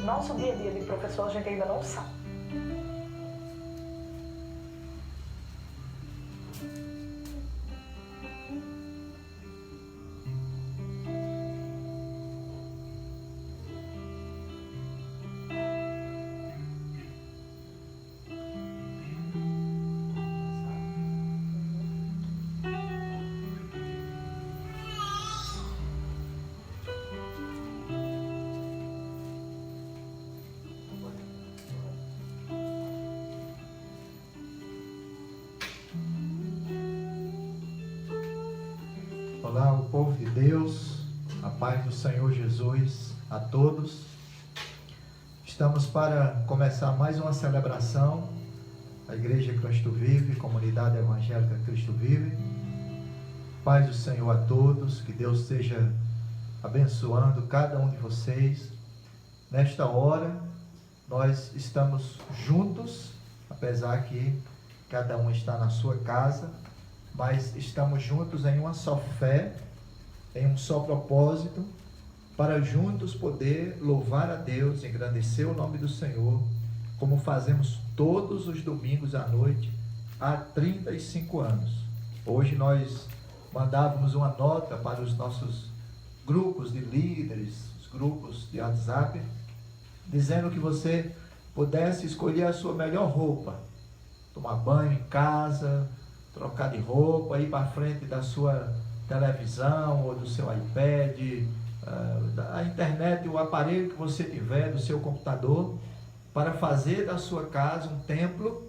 Nosso dia a dia de professor a gente ainda não sabe. Olá, o povo de Deus, a paz do Senhor Jesus a todos. Estamos para começar mais uma celebração, a Igreja Cristo Vive, Comunidade Evangélica Cristo Vive. Paz do Senhor a todos, que Deus esteja abençoando cada um de vocês. Nesta hora, nós estamos juntos, apesar que cada um está na sua casa, mas estamos juntos em uma só fé, em um só propósito, para juntos poder louvar a Deus, engrandecer o nome do Senhor, como fazemos todos os domingos à noite, há 35 anos. Hoje nós mandávamos uma nota para os nossos grupos de líderes, os grupos de WhatsApp, dizendo que você pudesse escolher a sua melhor roupa, tomar banho em casa, trocar de roupa, ir para frente da sua televisão ou do seu iPad, da internet, o aparelho que você tiver, do seu computador, para fazer da sua casa um templo,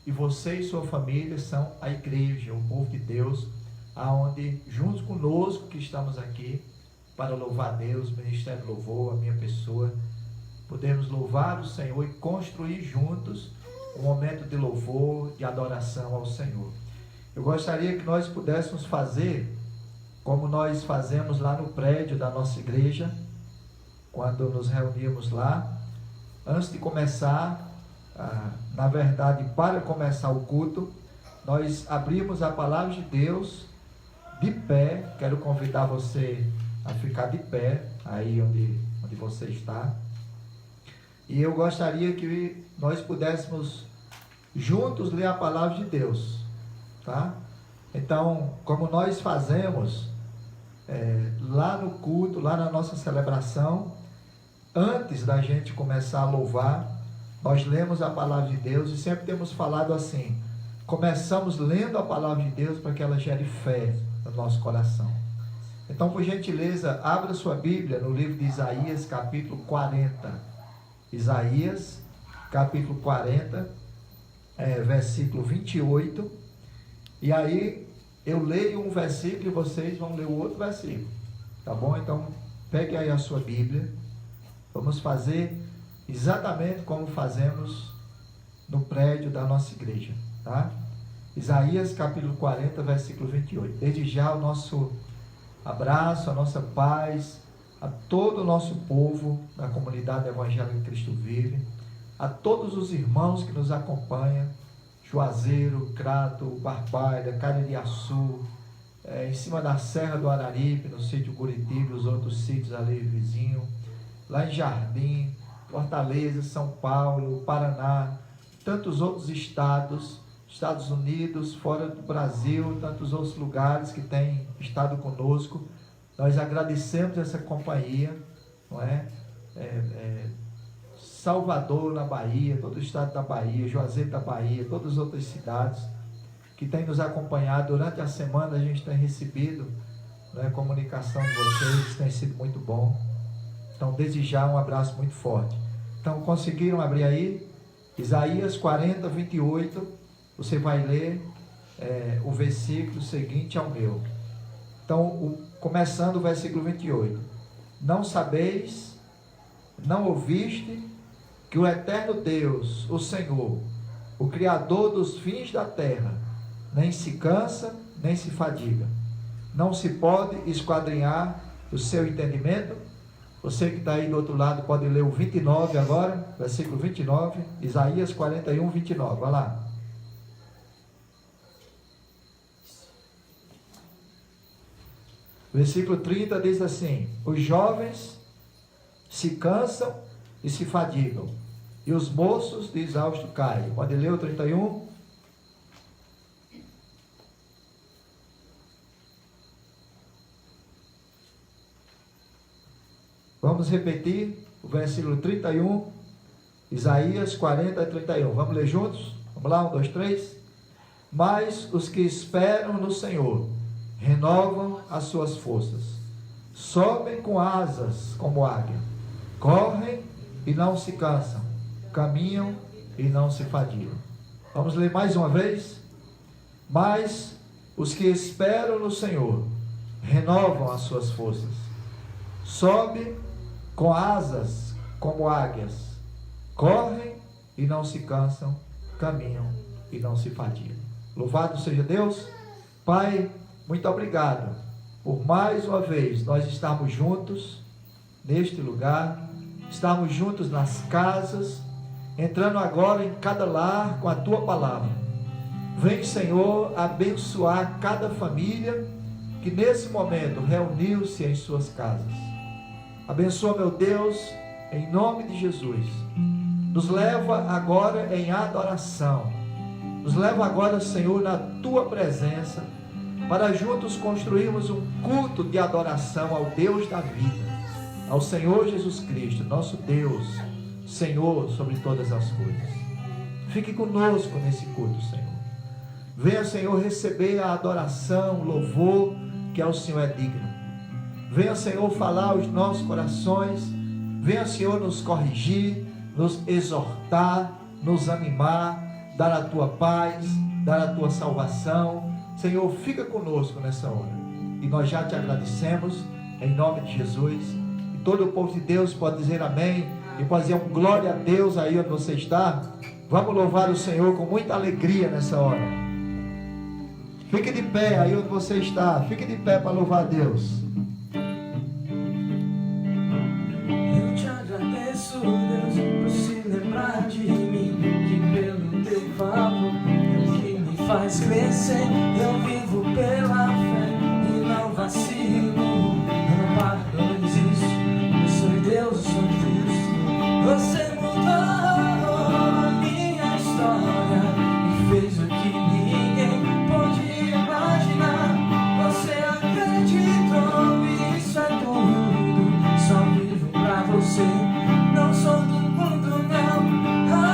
e você e sua família são a igreja, o povo de Deus, aonde juntos conosco que estamos aqui para louvar a Deus, Ministério Louvor, a minha pessoa, podemos louvar o Senhor e construir juntos um momento de louvor, de adoração ao Senhor. Eu gostaria que nós pudéssemos fazer como nós fazemos lá no prédio da nossa igreja, quando nos reunimos lá, antes de começar, na verdade, para começar o culto, nós abrimos a palavra de Deus de pé. Quero convidar você a ficar de pé, aí onde você está. E eu gostaria que nós pudéssemos juntos ler a palavra de Deus, tá? Então, como nós fazemos lá no culto, lá na nossa celebração, antes da gente começar a louvar, nós lemos a palavra de Deus e sempre temos falado assim: começamos lendo a palavra de Deus para que ela gere fé no nosso coração. Então, por gentileza, abra sua Bíblia no livro de Isaías, capítulo 40. Isaías, capítulo 40, versículo 28. E aí, eu leio um versículo e vocês vão ler o outro versículo. Tá bom? Então, pegue aí a sua Bíblia. Vamos fazer exatamente como fazemos no prédio da nossa igreja, tá? Isaías capítulo 40, versículo 28. Desde já o nosso abraço, a nossa paz a todo o nosso povo da comunidade evangélica Cristo Vive, a todos os irmãos que nos acompanham, Juazeiro, Crato, Barbalha, Caririaçu, em cima da Serra do Araripe, no sítio Curitiba, os outros sítios ali vizinhos, lá em Jardim, Fortaleza, São Paulo, Paraná, tantos outros estados, Estados Unidos, fora do Brasil, tantos outros lugares que têm estado conosco. Nós agradecemos essa companhia, não é? Salvador, na Bahia, todo o estado da Bahia, Juazeiro da Bahia, todas as outras cidades que têm nos acompanhado durante a semana. A gente tem recebido, né, comunicação de vocês, tem sido muito bom. Então, desde já, um abraço muito forte. Então, conseguiram abrir aí? Isaías 40, 28. Você vai ler o versículo seguinte ao meu. Então, começando o versículo 28. Não sabeis, não ouviste, que o eterno Deus, o Senhor, o Criador dos fins da terra, nem se cansa, nem se fadiga. Não se pode esquadrinhar o seu entendimento. Você que está aí do outro lado pode ler o 29 agora, versículo 29, Isaías 41, 29, vai lá. Versículo 30 diz assim: os jovens se cansam e se fadigam, e os moços de exausto caem. Pode ler o 31? Vamos repetir o versículo 31, Isaías 40, 31. Vamos ler juntos? Vamos lá, 1, 2, 3. Mas os que esperam no Senhor renovam as suas forças, sobem com asas como águia, correm e não se cansam, caminham e não se fadigam. Vamos ler mais uma vez? Mas os que esperam no Senhor renovam as suas forças, sobem com asas como águias, correm e não se cansam, caminham e não se fadigam. Louvado seja Deus. Pai, muito obrigado por mais uma vez nós estarmos juntos neste lugar, estarmos juntos nas casas, entrando agora em cada lar com a Tua palavra. Vem, Senhor, abençoar cada família que nesse momento reuniu-se em suas casas. Abençoa, meu Deus, em nome de Jesus. Nos leva agora em adoração. Nos leva agora, Senhor, na Tua presença, para juntos construirmos um culto de adoração ao Deus da vida, ao Senhor Jesus Cristo, nosso Deus, Senhor sobre todas as coisas. Fique conosco nesse culto, Senhor. Venha, Senhor, receber a adoração, o louvor que ao Senhor é digno. Venha, Senhor, falar aos nossos corações. Venha, Senhor, nos corrigir, nos exortar, nos animar, dar a Tua paz, dar a Tua salvação. Senhor, fica conosco nessa hora. E nós já Te agradecemos, em nome de Jesus. E todo o povo de Deus pode dizer amém. E pode dizer um glória a Deus aí onde você está. Vamos louvar o Senhor com muita alegria nessa hora. Fique de pé aí onde você está. Fique de pé para louvar a Deus. Eu te agradeço, Deus, por se lembrar de mim, que pelo teu favor é o que me faz crescer. Eu vivo pela fé e não vacilo. Eu não paro, eu não desisto. Eu sou Deus, eu sou Cristo. Você mudou a minha história e fez o que ninguém pôde imaginar. Você acreditou e isso é tudo. Só vivo pra você, não sou do mundo, não. A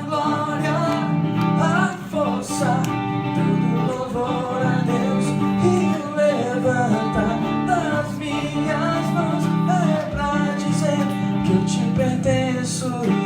glória, a força, todo louvor a Deus e o levanta das minhas mãos. É pra dizer que eu te pertenço, Deus.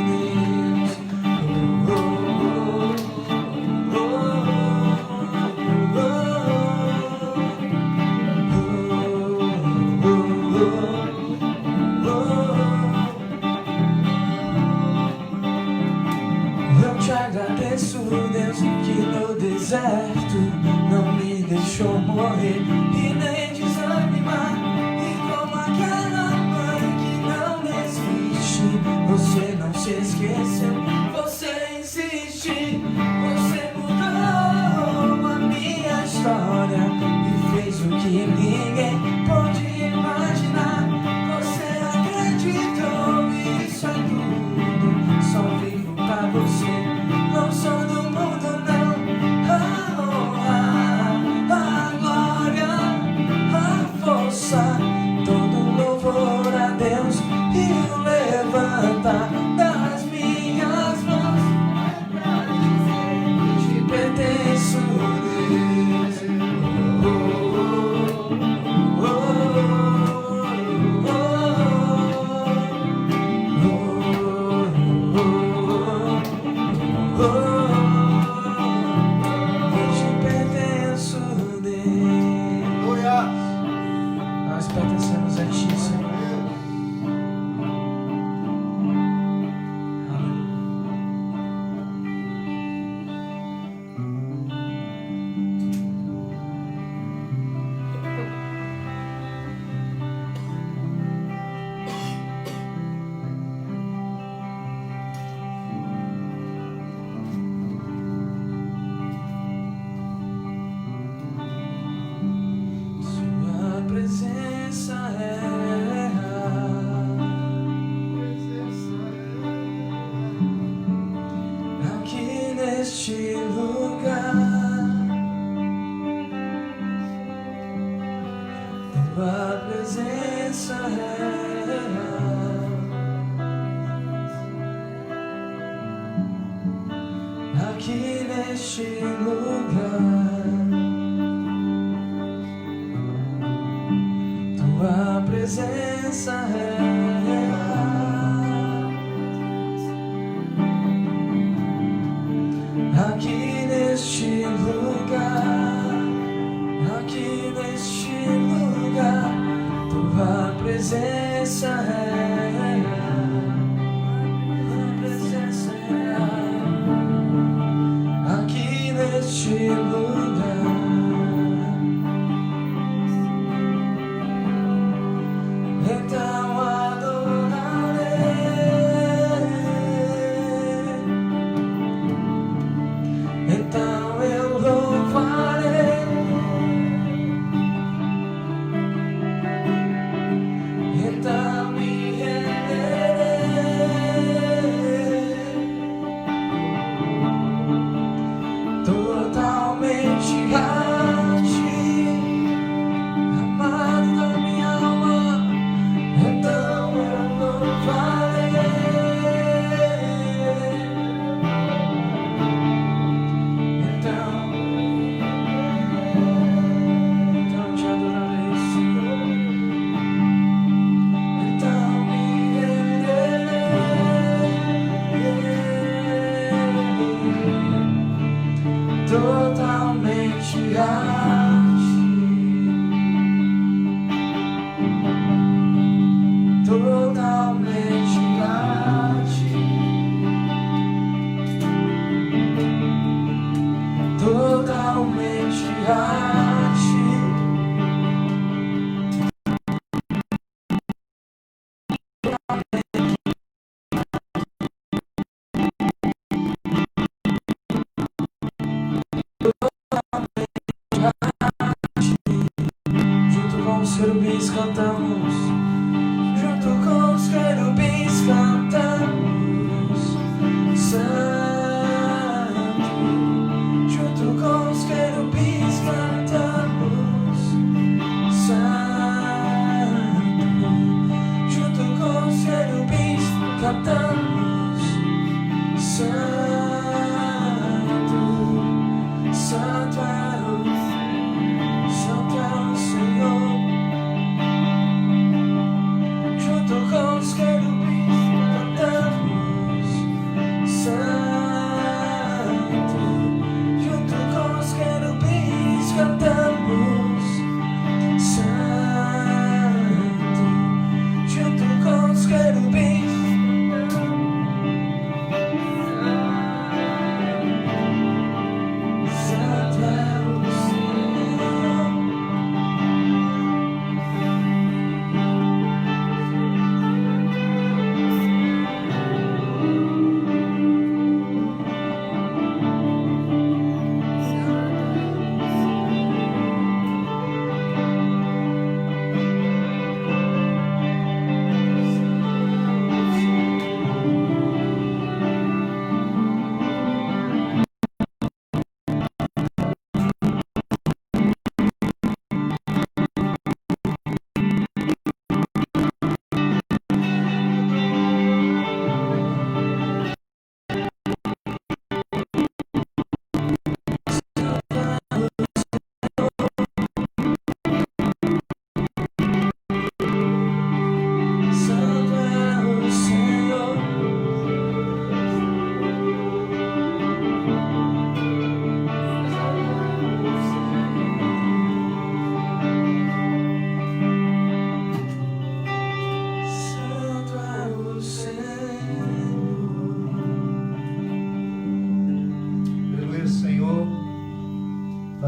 Eu te agradeço, Deus, que no deserto não me deixou morrer e nem desanimar. E como aquela mãe que não desiste, você não se esqueceu, você insiste. Você mudou a minha história e fez o que ninguém pôde imaginar. Você acreditou e isso é tudo. Só vivo pra você, não sou do mundo, não. A glória, a força, todo louvor a Deus e o levanta das minhas mãos. Eu te pertenço, Deus. Eu te pertenço, Deus. Nós pertencemos a ti, Senhor. Sua presença é aqui neste lugar. Tua presença é aqui neste lugar. Tua presença é aqui neste lugar, aqui neste lugar. Tua presença é, tua presença é aqui neste lugar.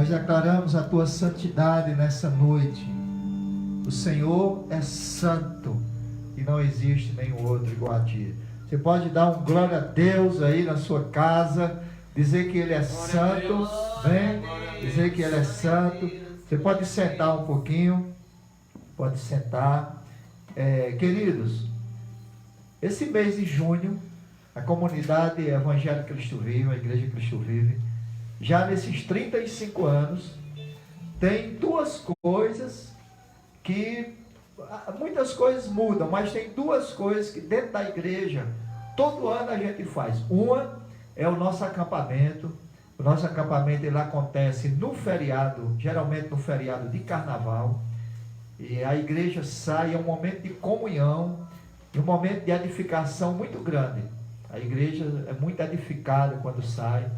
Nós declaramos a tua santidade nessa noite. O Senhor é santo e não existe nenhum outro igual a ti. Você pode dar um glória a Deus aí na sua casa, dizer que Ele é santo, vem, dizer que Ele é santo. Você pode sentar um pouquinho, pode sentar. Queridos, esse mês de junho, a comunidade Evangelho Cristo Vive, a Igreja Cristo Vive, já nesses 35 anos, tem duas coisas que, muitas coisas mudam, mas tem duas coisas que dentro da igreja, todo ano a gente faz. Uma é o nosso acampamento. O nosso acampamento ele acontece no feriado, geralmente no feriado de carnaval. E a igreja sai, é um momento de comunhão, e um momento de edificação muito grande. A igreja é muito edificada quando sai.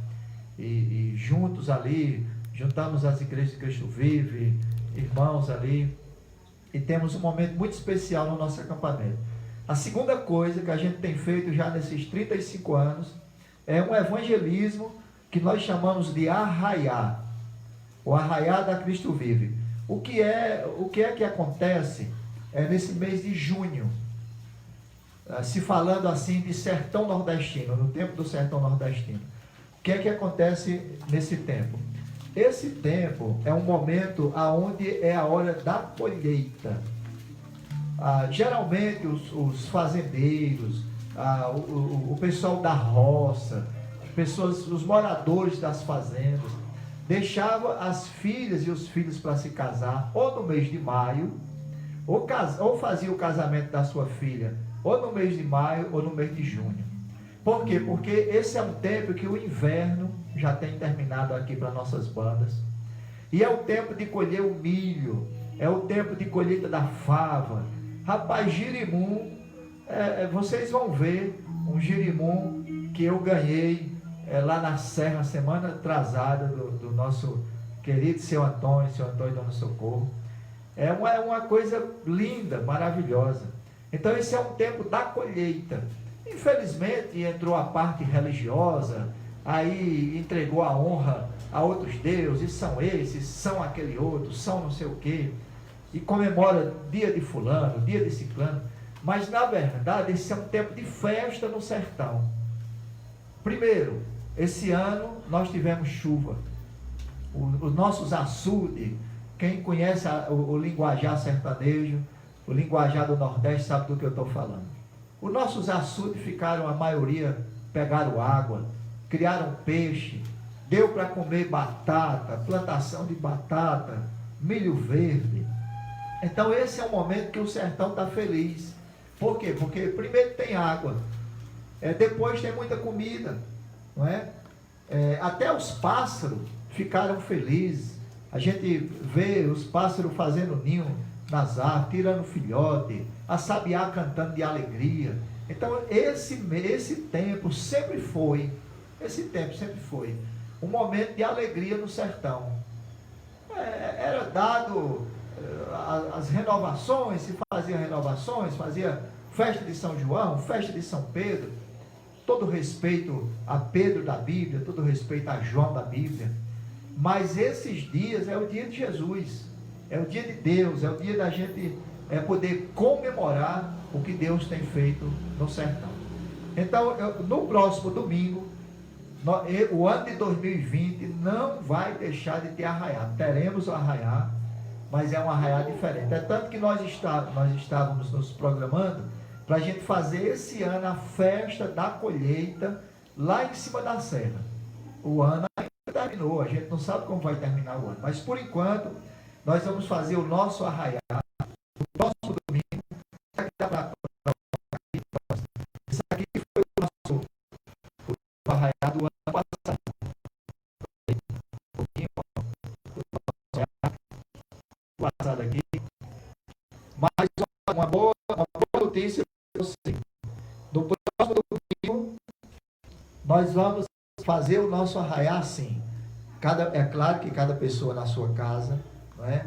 E juntos ali, juntamos as igrejas de Cristo Vive, irmãos ali, e temos um momento muito especial no nosso acampamento. A segunda coisa que a gente tem feito já nesses 35 anos é um evangelismo que nós chamamos de arraiá, o arraiá da Cristo Vive. O que é que acontece nesse mês de junho, se falando assim de sertão nordestino, no tempo do sertão nordestino. O que é que acontece nesse tempo? Esse tempo é um momento onde é a hora da colheita. Geralmente os fazendeiros, o pessoal da roça, os moradores das fazendas, deixavam as filhas e os filhos para se casar ou no mês de maio, ou fazia o casamento da sua filha ou no mês de maio ou no mês de junho. Por quê? Porque esse é um tempo que o inverno já tem terminado aqui para nossas bandas. E é o tempo de colher o milho, é o tempo de colheita da fava. Rapaz, girimum, vocês vão ver um girimum que eu ganhei lá na Serra, semana atrasada, do nosso querido seu Antônio Dona Socorro. É uma coisa linda, maravilhosa. Então esse é um tempo da colheita. Infelizmente entrou a parte religiosa, aí entregou a honra a outros deuses, são esses, são aquele outro, são não sei o quê, e comemora dia de fulano, dia de ciclano, mas na verdade esse é um tempo de festa no sertão. Primeiro, esse ano nós tivemos chuva, os nossos açudes, quem conhece o linguajar sertanejo, o linguajar do Nordeste sabe do que eu estou falando. Os nossos açudes ficaram, a maioria pegaram água, criaram peixe, deu para comer batata, plantação de batata, milho verde. Então esse é o momento que o sertão está feliz. Por quê? Porque primeiro tem água, depois tem muita comida, não é? Até os pássaros ficaram felizes. A gente vê os pássaros fazendo ninho nas árvores, tirando filhote, a sabiá cantando de alegria. Então esse tempo sempre foi um momento de alegria no sertão. Era dado as renovações, se fazia renovações, fazia festa de São João, festa de São Pedro, todo respeito a Pedro da Bíblia, todo respeito a João da Bíblia. Mas esses dias é o dia de Jesus, é o dia de Deus, é o dia da gente poder comemorar o que Deus tem feito no sertão. Então, no próximo domingo, o ano de 2020 não vai deixar de ter arraiá. Teremos o arraiá, mas é um arraiá diferente. É tanto que nós estávamos nos programando para a gente fazer esse ano a festa da colheita lá em cima da serra. O ano ainda terminou, a gente não sabe como vai terminar o ano, mas por enquanto nós vamos fazer o nosso arraiá no próximo domingo. Isso aqui foi o arraiá do ano passado. Passado aqui. Mas uma boa notícia para você. No próximo domingo nós vamos fazer o nosso arraiá assim. É claro que cada pessoa na sua casa, não é?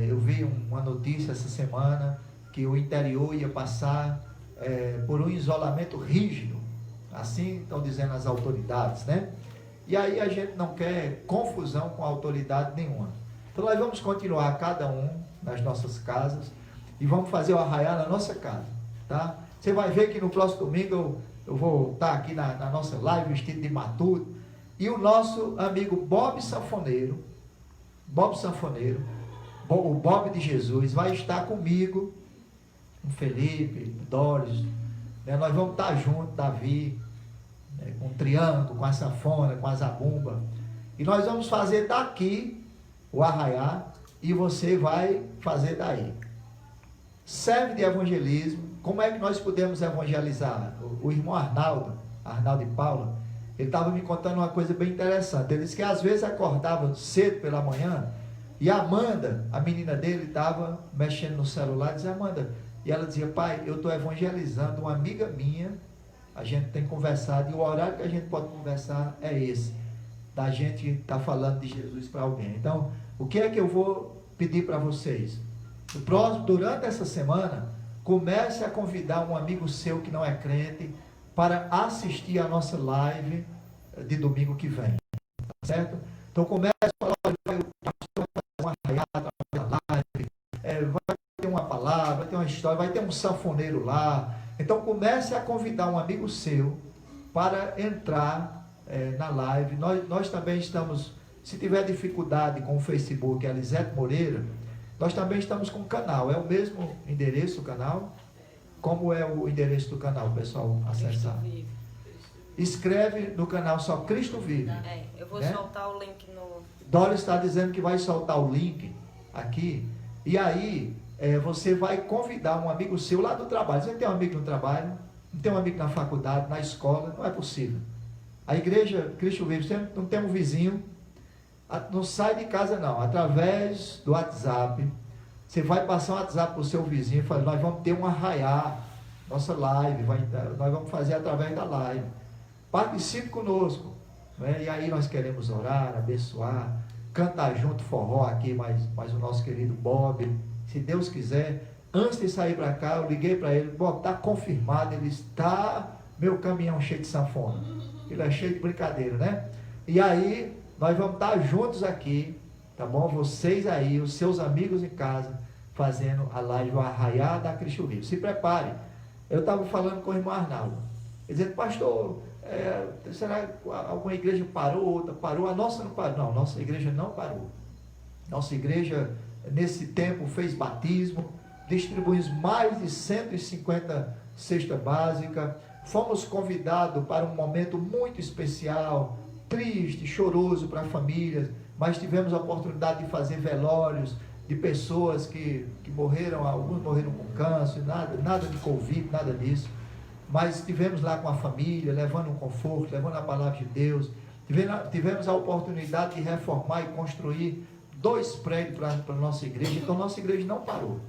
Eu vi uma notícia essa semana que o interior ia passar por um isolamento rígido, assim estão dizendo as autoridades, né? e aí a gente não quer confusão com autoridade nenhuma. Então nós vamos continuar cada um nas nossas casas e vamos fazer o arraiá na nossa casa, tá? Você vai ver que no próximo domingo eu vou estar aqui na nossa live vestido de matuto, e o nosso amigo Bob Sanfoneiro, o Bob de Jesus, vai estar comigo, com Felipe, Doris, né? Nós vamos estar juntos, Davi, né? Com o triângulo, com a sanfona, com a zabumba, e nós vamos fazer daqui o arraiá, e você vai fazer daí. Serve de evangelismo. Como é que nós podemos evangelizar? O irmão Arnaldo e Paula, ele estava me contando uma coisa bem interessante. Ele disse que às vezes acordava cedo pela manhã, e a Amanda, a menina dele, estava mexendo no celular, dizia: Amanda, e ela dizia: pai, eu estou evangelizando uma amiga minha, a gente tem conversado, e o horário que a gente pode conversar é esse, da gente estar falando de Jesus para alguém. Então, o que é que eu vou pedir para vocês? Durante essa semana, comece a convidar um amigo seu que não é crente para assistir a nossa live de domingo que vem, tá certo? Então comece a falar: o pastor vai fazer uma arraiada na live, vai ter uma palavra, vai ter uma história, vai ter um sanfoneiro lá. Então comece a convidar um amigo seu para entrar na live. Nós também estamos, se tiver dificuldade com o Facebook, a Lisete Moreira, nós também estamos com o canal. É o mesmo endereço, o canal? Como é o endereço do canal, pessoal, acessar? Escreve no canal só Cristo Vive. Eu vou soltar o link no... Dora está dizendo que vai soltar o link aqui. E aí, você vai convidar um amigo seu lá do trabalho. Você tem um amigo no trabalho? Não tem um amigo na faculdade, na escola? Não é possível. A igreja Cristo Vive, você não tem um vizinho? Não sai de casa não, através do WhatsApp, você vai passar um WhatsApp para o seu vizinho e fala: nós vamos ter um arraiá, nossa live, nós vamos fazer através da live, participe conosco, né? E aí nós queremos orar, abençoar, cantar junto forró aqui, mais o nosso querido Bob, se Deus quiser. Antes de sair para cá, eu liguei para ele: Bob, está confirmado, ele está, meu caminhão cheio de sanfona, ele é cheio de brincadeira, né? E aí nós vamos estar juntos aqui, tá bom? Vocês aí, os seus amigos em casa, fazendo a live, o arraiá da Cristo Vive. Se prepare. Eu estava falando com o irmão Arnaldo, dizendo: pastor, será que alguma igreja parou, outra parou? A nossa não parou. Não, nossa igreja não parou. Nossa igreja, nesse tempo, fez batismo, distribuímos mais de 150 cestas básicas, fomos convidados para um momento muito especial, triste, choroso para famílias, mas tivemos a oportunidade de fazer velórios de pessoas que morreram, alguns morreram com câncer, nada de Covid, nada disso, mas estivemos lá com a família, levando um conforto, levando a palavra de Deus. Tivemos a oportunidade de reformar e construir 2 prédios para a nossa igreja. Então nossa igreja não parou,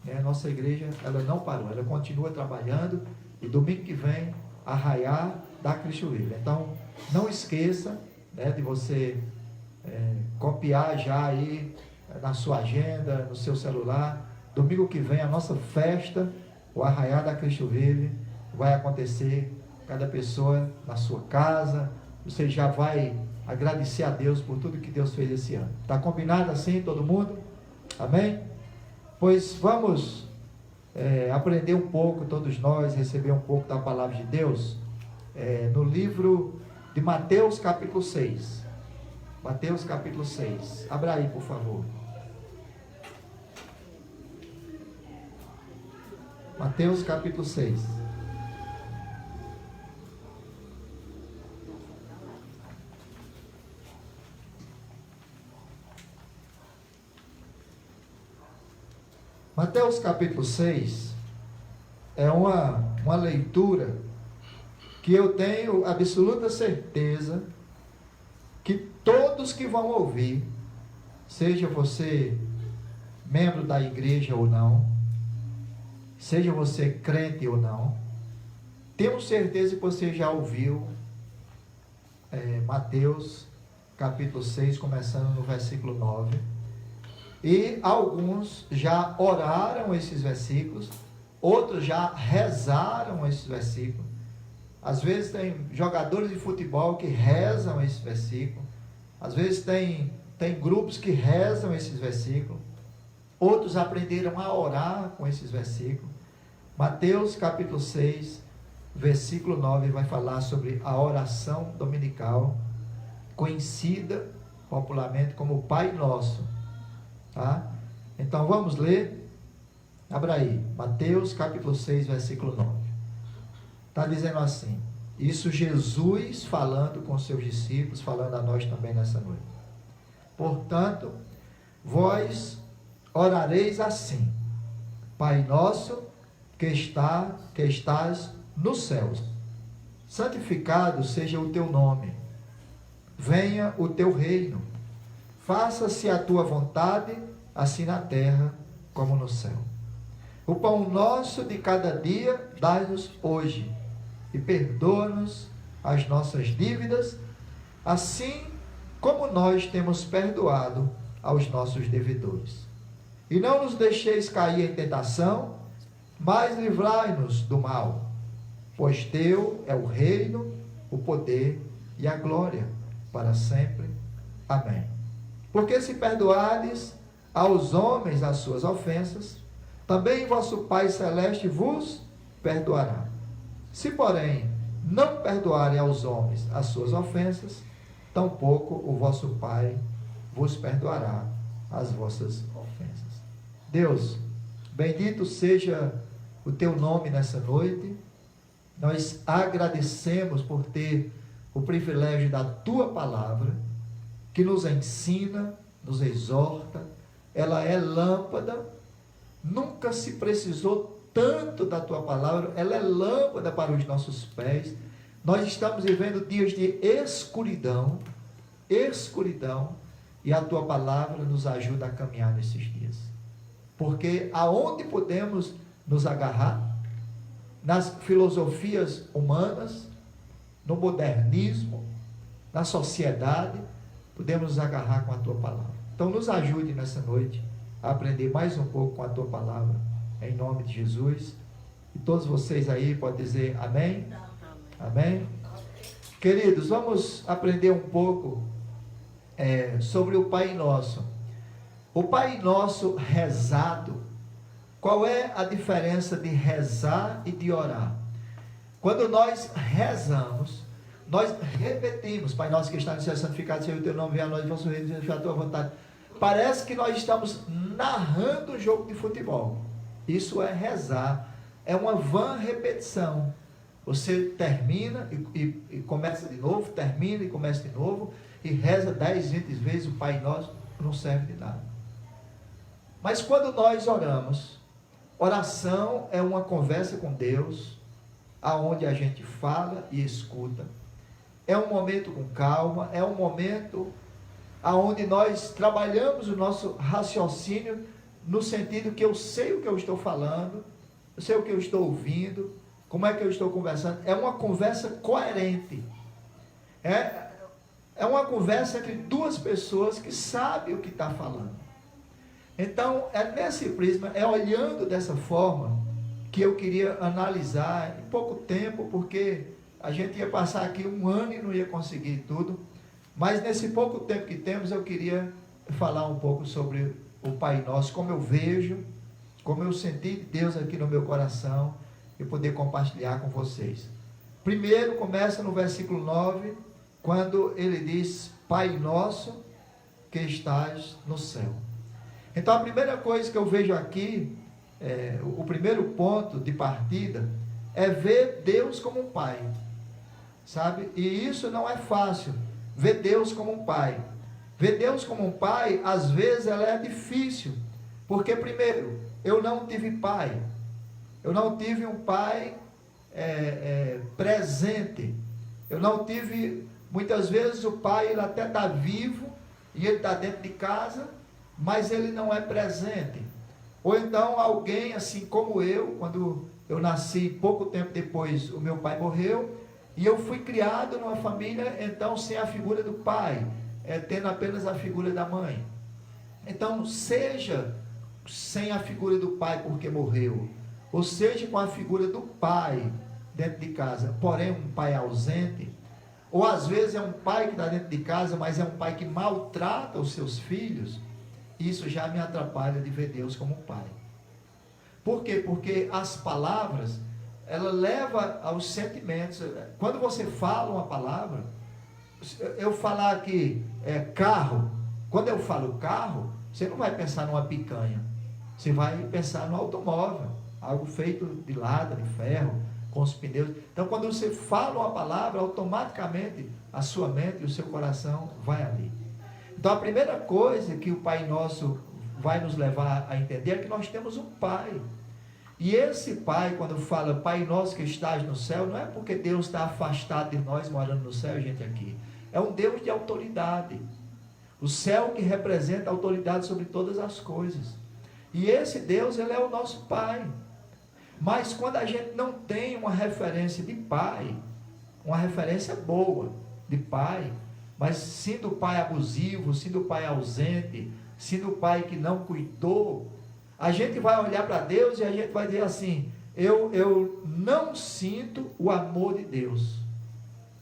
né? Nossa igreja, ela não parou, ela continua trabalhando, e domingo que vem, arraiá da Cristo Vive. Então não esqueça, né, de você copiar já aí na sua agenda, no seu celular. Domingo que vem a nossa festa, o arraiá da Cristo Vive, vai acontecer. Cada pessoa na sua casa, você já vai agradecer a Deus por tudo que Deus fez esse ano. Está combinado assim, todo mundo? Amém? Pois vamos aprender um pouco, todos nós, receber um pouco da palavra de Deus, no livro de Mateus capítulo 6. Mateus capítulo 6. Abra aí, por favor. Mateus capítulo 6. Mateus capítulo 6 é uma leitura que eu tenho absoluta certeza que todos que vão ouvir, seja você membro da igreja ou não, seja você crente ou não, temos certeza que você já ouviu Mateus capítulo 6, começando no versículo 9. E alguns já oraram esses versículos, outros já rezaram esses versículos, Às vezes tem jogadores de futebol que rezam esse versículo. Às vezes tem grupos que rezam esses versículos. Outros aprenderam a orar com esses versículos. Mateus capítulo 6, versículo 9 vai falar sobre a oração dominical, conhecida popularmente como o Pai Nosso. Tá? Então vamos ler. Abra aí, Mateus capítulo 6, versículo 9. Está dizendo assim, isso Jesus falando com seus discípulos, falando a nós também nessa noite. Portanto, vós orareis assim: Pai nosso que estás nos céus, santificado seja o teu nome, venha o teu reino, faça-se a tua vontade, assim na terra como no céu. O pão nosso de cada dia dai-nos hoje, e perdoa-nos as nossas dívidas, assim como nós temos perdoado aos nossos devedores. E não nos deixeis cair em tentação, mas livrai-nos do mal, pois teu é o reino, o poder e a glória para sempre. Amém. Porque se perdoardes aos homens as suas ofensas, também vosso Pai Celeste vos perdoará. Se, porém, não perdoarem aos homens as suas ofensas, tampouco o vosso Pai vos perdoará as vossas ofensas. Deus, bendito seja o teu nome nessa noite. Nós agradecemos por ter o privilégio da tua palavra, que nos ensina, nos exorta. Ela é lâmpada. Nunca se precisou tanto da tua palavra. Ela é lâmpada para os nossos pés. Nós estamos vivendo dias de escuridão, e a tua palavra nos ajuda a caminhar nesses dias. Porque aonde podemos nos agarrar? Nas filosofias humanas, no modernismo, na sociedade, podemos nos agarrar com a tua palavra. Então nos ajude nessa noite a aprender mais um pouco com a tua palavra, em nome de Jesus. E todos vocês aí podem dizer amém? Amém? Queridos, vamos aprender um pouco sobre o Pai Nosso. O Pai Nosso rezado. Qual é a diferença de rezar e de orar? Quando nós rezamos, nós repetimos: Pai Nosso que está no céu, santificado seja o teu nome, venha a nós o vosso reino, seja a tua vontade. Parece que nós estamos narrando um jogo de futebol. Isso é rezar. É uma vã repetição. Você termina e começa de novo, termina e começa de novo, e reza 10, 20 vezes o Pai Nosso, não serve de nada. Mas quando nós oramos, oração é uma conversa com Deus, aonde a gente fala e escuta. É um momento com calma, é um momento aonde nós trabalhamos o nosso raciocínio, no sentido que eu sei o que eu estou falando, eu sei o que eu estou ouvindo, como é que eu estou conversando. É uma conversa coerente. É uma conversa entre duas pessoas que sabem o que está falando. Então, é nesse prisma, é olhando dessa forma, que eu queria analisar em pouco tempo, porque a gente ia passar aqui um ano e não ia conseguir tudo. Mas nesse pouco tempo que temos, eu queria falar um pouco sobre o Pai Nosso, como eu vejo, como eu senti de Deus aqui no meu coração, e poder compartilhar com vocês. Primeiro, começa no versículo 9, quando ele diz: Pai Nosso que estás no céu. Então, a primeira coisa que eu vejo aqui, o primeiro ponto de partida, é ver Deus como um Pai, sabe? E isso não é fácil, ver Deus como um Pai. Ver Deus como um Pai, às vezes, ela é difícil, porque, primeiro, eu não tive pai. Eu não tive um pai presente. Eu não tive, muitas vezes o pai, ele até está vivo, e ele está dentro de casa, mas ele não é presente. Ou então alguém assim como eu, quando eu nasci, pouco tempo depois o meu pai morreu, e eu fui criado numa família, então, sem a figura do pai, tendo apenas a figura da mãe. Então, seja sem a figura do pai porque morreu, ou seja com a figura do pai, dentro de casa, porém um pai ausente, ou às vezes é um pai que está dentro de casa, mas é um pai que maltrata os seus filhos, isso já me atrapalha de ver Deus como pai. Por quê? Porque as palavras, ela leva aos sentimentos. Quando você fala uma palavra, eu falar aqui carro, quando eu falo carro, você não vai pensar numa picanha, você vai pensar no automóvel, algo feito de lada, de ferro, com os pneus. Então quando você fala uma palavra, automaticamente a sua mente e o seu coração vai ali. Então a primeira coisa que o Pai Nosso vai nos levar a entender é que nós temos um Pai. E esse Pai, quando fala Pai Nosso que estás no céu, não é porque Deus está afastado de nós morando no céu, gente, aqui. É um Deus de autoridade. O céu que representa a autoridade sobre todas as coisas. E esse Deus, ele é o nosso Pai. Mas quando a gente não tem uma referência de pai, uma referência boa de pai, mas sim do pai abusivo, sim do pai ausente, sim do pai que não cuidou, a gente vai olhar para Deus e a gente vai dizer assim, eu não sinto o amor de Deus.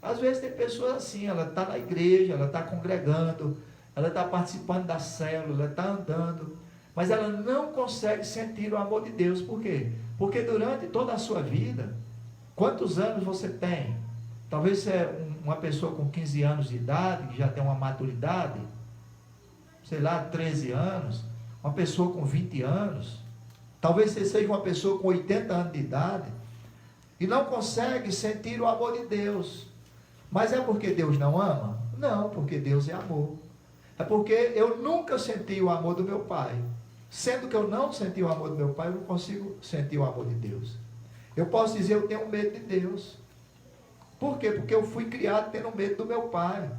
Às vezes tem pessoas assim, ela está na igreja, ela está congregando, ela está participando da célula, ela está andando, mas ela não consegue sentir o amor de Deus. Por quê? Porque durante toda a sua vida, quantos anos você tem? Talvez você é uma pessoa com 15 anos de idade, que já tem uma maturidade, sei lá, 13 anos, uma pessoa com 20 anos, talvez você seja uma pessoa com 80 anos de idade, e não consegue sentir o amor de Deus. Mas é porque Deus não ama? Não, porque Deus é amor. É porque eu nunca senti o amor do meu pai. Sendo que eu não senti o amor do meu pai, eu não consigo sentir o amor de Deus. Eu posso dizer, eu tenho medo de Deus. Por quê? Porque eu fui criado tendo medo do meu pai.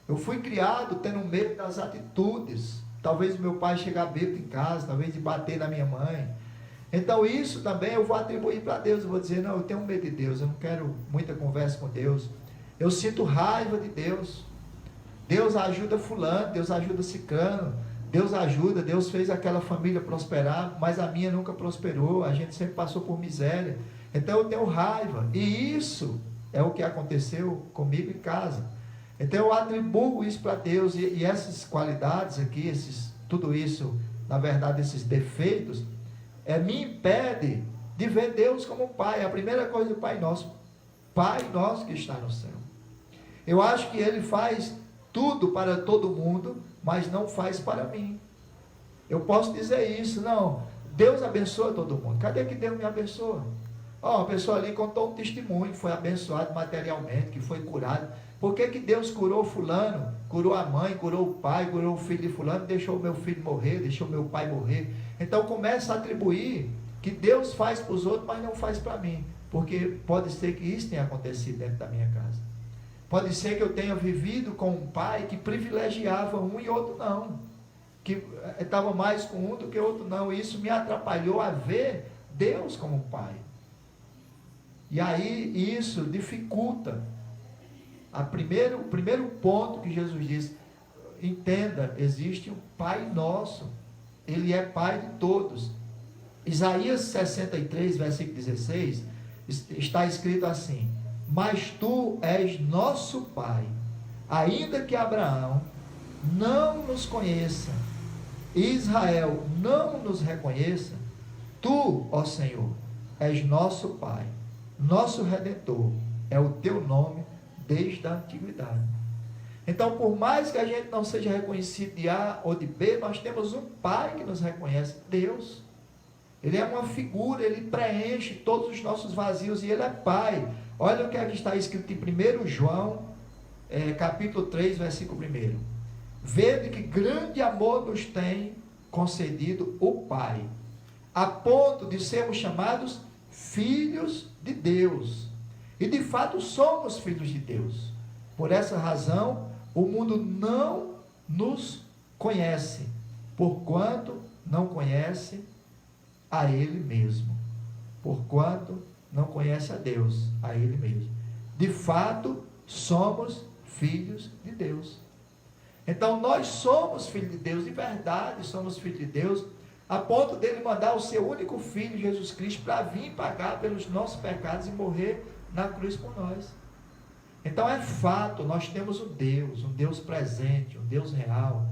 Eu fui criado tendo medo das atitudes. Talvez o meu pai chegar bêbado em casa, talvez de bater na minha mãe. Então isso também eu vou atribuir para Deus. Eu vou dizer, não, eu tenho medo de Deus, eu não quero muita conversa com Deus. Eu sinto raiva de Deus. Deus ajuda fulano, Deus ajuda ciclano. Deus ajuda, Deus fez aquela família prosperar, mas a minha nunca prosperou, a gente sempre passou por miséria. Então eu tenho raiva, e isso é o que aconteceu comigo em casa. Então eu atribuo isso para Deus, e essas qualidades aqui, tudo isso, na verdade esses defeitos, me impede de ver Deus como Pai. A primeira coisa do Pai Nosso que está no céu. Eu acho que Ele faz tudo para todo mundo, mas não faz para mim. Eu posso dizer isso, não, Deus abençoa todo mundo. Cadê que Deus me abençoa? Uma pessoa ali contou um testemunho, foi abençoado materialmente, que foi curado. Por que Deus curou fulano, curou a mãe, curou o pai, curou o filho de fulano, deixou o meu filho morrer, deixou o meu pai morrer? Então começa a atribuir que Deus faz para os outros, mas não faz para mim, porque pode ser que isso tenha acontecido dentro da minha casa. Pode ser que eu tenha vivido com um pai que privilegiava um e outro não, que estava mais com um do que outro não, e isso me atrapalhou a ver Deus como pai. E aí isso dificulta. O primeiro ponto que Jesus diz, entenda, existe um Pai Nosso, Ele é Pai de todos. Isaías 63, versículo 16, está escrito assim, mas tu és nosso Pai, ainda que Abraão não nos conheça, Israel não nos reconheça, tu, ó Senhor, és nosso Pai, nosso Redentor, é o teu nome desde a antiguidade. Então, por mais que a gente não seja reconhecido de A ou de B, nós temos um Pai que nos reconhece, Deus. Ele é uma figura, Ele preenche todos os nossos vazios e Ele é Pai. Olha o que está escrito em 1 João, capítulo 3, versículo 1. Vede que grande amor nos tem concedido o Pai, a ponto de sermos chamados filhos de Deus. E de fato somos filhos de Deus. Por essa razão, o mundo não nos conhece, porquanto não conhece a Ele mesmo. Porquanto não conhece a Deus, a Ele mesmo. De fato, somos filhos de Deus. Então, nós somos filhos de Deus, de verdade somos filhos de Deus, a ponto dele mandar o seu único filho, Jesus Cristo, para vir pagar pelos nossos pecados e morrer na cruz por nós. Então é fato, nós temos um Deus presente, um Deus real.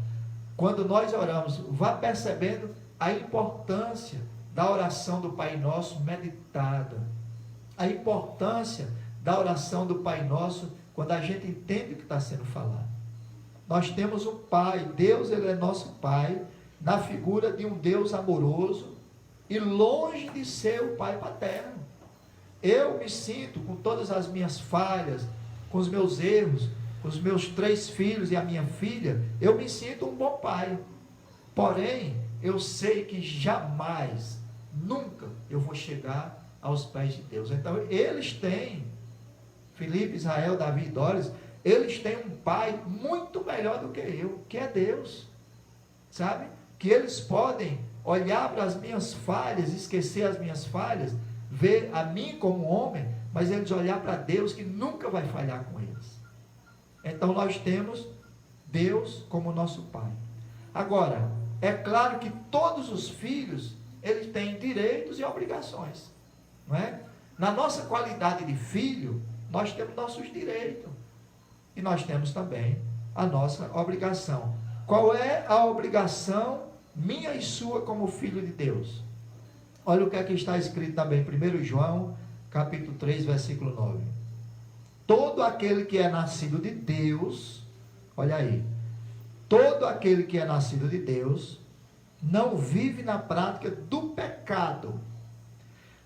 Quando nós oramos, vá percebendo a importância da oração do Pai Nosso meditada, a importância da oração do Pai Nosso quando a gente entende o que está sendo falado. Nós temos um Pai, Deus, Ele é nosso Pai, na figura de um Deus amoroso e longe de ser o Pai paterno. Eu me sinto, com todas as minhas falhas, com os meus erros, com os meus 3 filhos e a minha filha, eu me sinto um bom pai. Porém, eu sei que jamais, nunca eu vou chegar aos pés de Deus. Então, eles têm, Felipe, Israel, Davi e Doris, eles têm um pai muito melhor do que eu, que é Deus. Sabe? Que eles podem olhar para as minhas falhas, esquecer as minhas falhas, ver a mim como homem, mas eles olhar para Deus que nunca vai falhar com eles. Então nós temos Deus como nosso Pai. Agora, é claro que todos os filhos, eles têm direitos e obrigações, não é? Na nossa qualidade de filho, nós temos nossos direitos e nós temos também a nossa obrigação. Qual é a obrigação minha e sua como filho de Deus? Olha o que aqui está escrito também, 1 João, capítulo 3, versículo 9. Todo aquele que é nascido de Deus, olha aí, todo aquele que é nascido de Deus, não vive na prática do pecado,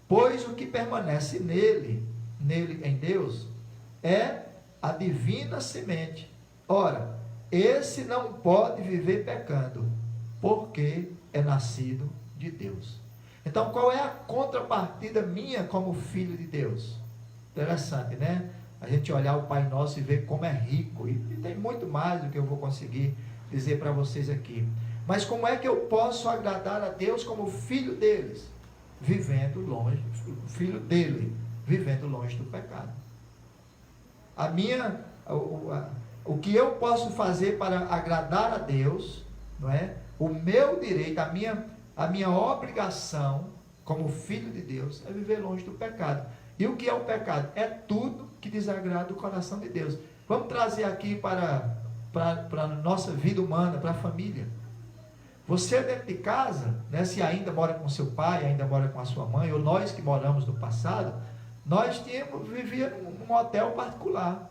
pois o que permanece nele em Deus, é a divina semente. Ora, esse não pode viver pecando, porque é nascido de Deus. Então, qual é a contrapartida minha como filho de Deus? Interessante, né? A gente olhar o Pai Nosso e ver como é rico, e tem muito mais do que eu vou conseguir dizer para vocês aqui. Mas como é que eu posso agradar a Deus como filho deles? Vivendo longe, filho dele, vivendo longe do pecado. O que eu posso fazer para agradar a Deus, não é? O meu direito, a minha obrigação como filho de Deus é viver longe do pecado. E o que é o pecado? É tudo que desagrada o coração de Deus. Vamos trazer aqui para a nossa vida humana, para a família. Você dentro de casa, né, se ainda mora com seu pai, ainda mora com a sua mãe, ou nós que moramos no passado, nós vivíamos num hotel particular.